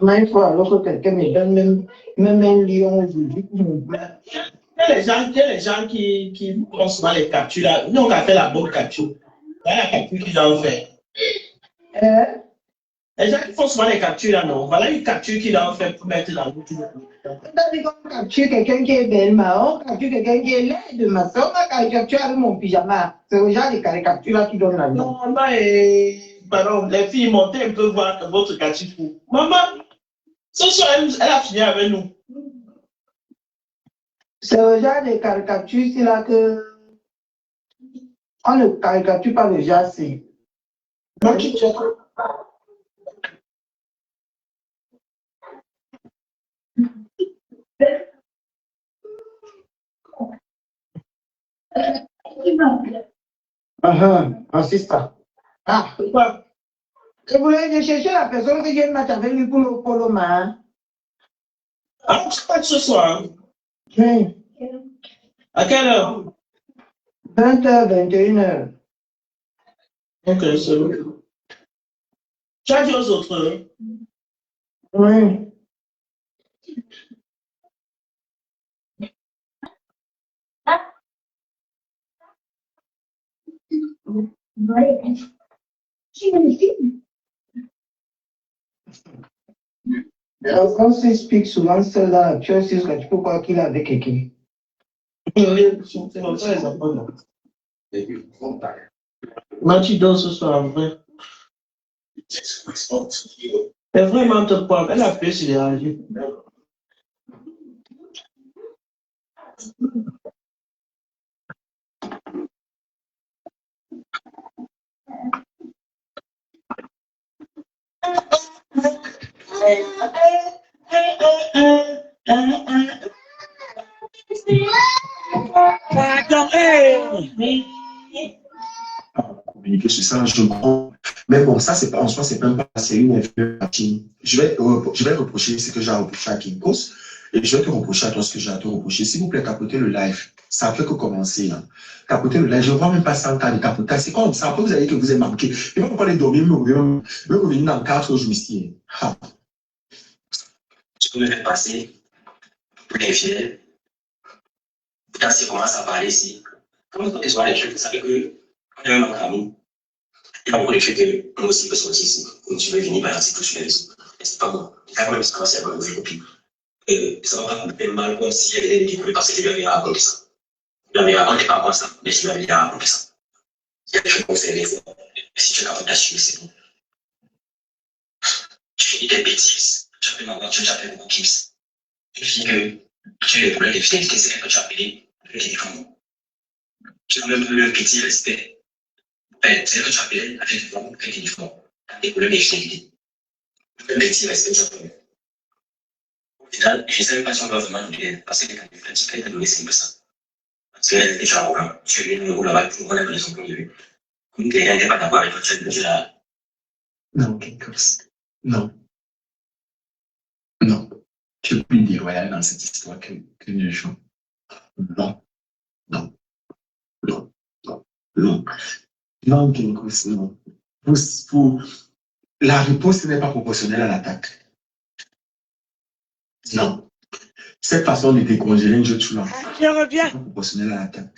Même fois, alors que quelqu'un me donne même un lion aujourd'hui. Il y a les gens qui font souvent les captures là. Nous, on a fait la bonne capture. Voilà la capture qu'ils ont fait. Les gens qui font souvent les captures là, non. Voilà une capture qu'ils ont fait pour mettre dans le tout. On capture quelqu'un qui est belle, on capture quelqu'un qui est laide, ma soeur, on a capturé avec mon pyjama. C'est au genre de caricature là qui donne la vie. Non, maman et pardon, les filles, montez un peu voir votre capture. Maman, ce soir, elle a fini avec nous. C'est au genre de caricature, c'est là que on ne caricature pas le genre, c'est. Moi, tu sais. Insiste. Ah, Pourquoi? je voulais chercher la personne qui vient de match avec lui pour le polo, man. Ah, c'est pas ce soir. Oui. À quelle heure? 20h, 21h. Ok, c'est bon. Tu as dit aux autres. Oui. Quand on s'explique souvent seul dans la pièce, c'est ce que tu peux croire qu'il est avec quelqu'un. C'est comme ça, les enfants. Là. Moi, tu dors ce soir, vrai. C'est vraiment te prendre. Elle a fait sur les radios. Pardon, hey! Communiquer sur ça, je comprends. Mais bon, ça, c'est pas en soi, c'est même pas, c'est une influence à Kim. Je vais reprocher ce que j'ai reproché à Kim Kos et je vais te reprocher à toi ce que j'ai à te reprocher. S'il vous plaît, capotez le live. Ça ne fait que commencer, là. Capotez le live. Je ne vois même pas ça en cas de capotage. C'est comme ça. Après, vous allez que vous êtes manqué. Et même quand les dormir, me revenir dans 4 jours ici. Ha. Ce que vous faites passer pour les fiers, quand ça commence à parler ici, comment vous voyez les trucs, vous savez que quand il y a un ami, il y a beaucoup de trucs que moi aussi, je peux sortir ici. Comme tu veux venir balancer tout sur les réseaux. Et c'est pas bon. Quand même, ça commence à avoir une copine. Ça va pas me mal comme si elle était libre parce que je lui avais raconté ça. Je lui avais raconté pas moi ça, mais je lui avais raconté ça. Il y a des choses qu'on fait des fois. Si tu es capable d'assumer, c'est bon. finis tes bêtises. Tu appelles ma voiture, tu appelles beaucoup Kims. Tu finis que tu as des problèmes de fidélité, c'est que tu as appelé le téléphone. Tu as même le petit respect. C'est que tu appelles avec le téléphone. Tu as des problèmes de fidélité. Le petit respect, tu appelles. Au final, je ne sais même pas si on doit vraiment nous dire, parce que quand tu as donné, c'est ça. Parce que là, tu as un tu es venu là-bas pour voir la raison pour lui. Comme quelqu'un n'est pas d'accord avec toi, tu es là. Non, Kinkos. Non. Non. Tu es plus déloyal dans cette histoire que nous jouons. Non. Non. Non. Non. Non. Non, Kinkos, non. La réponse n'est pas proportionnelle à l'attaque. Non. Cette façon de décongeler un jeu de chou là, Je reviens. c'est pas proportionnel à l'attaque.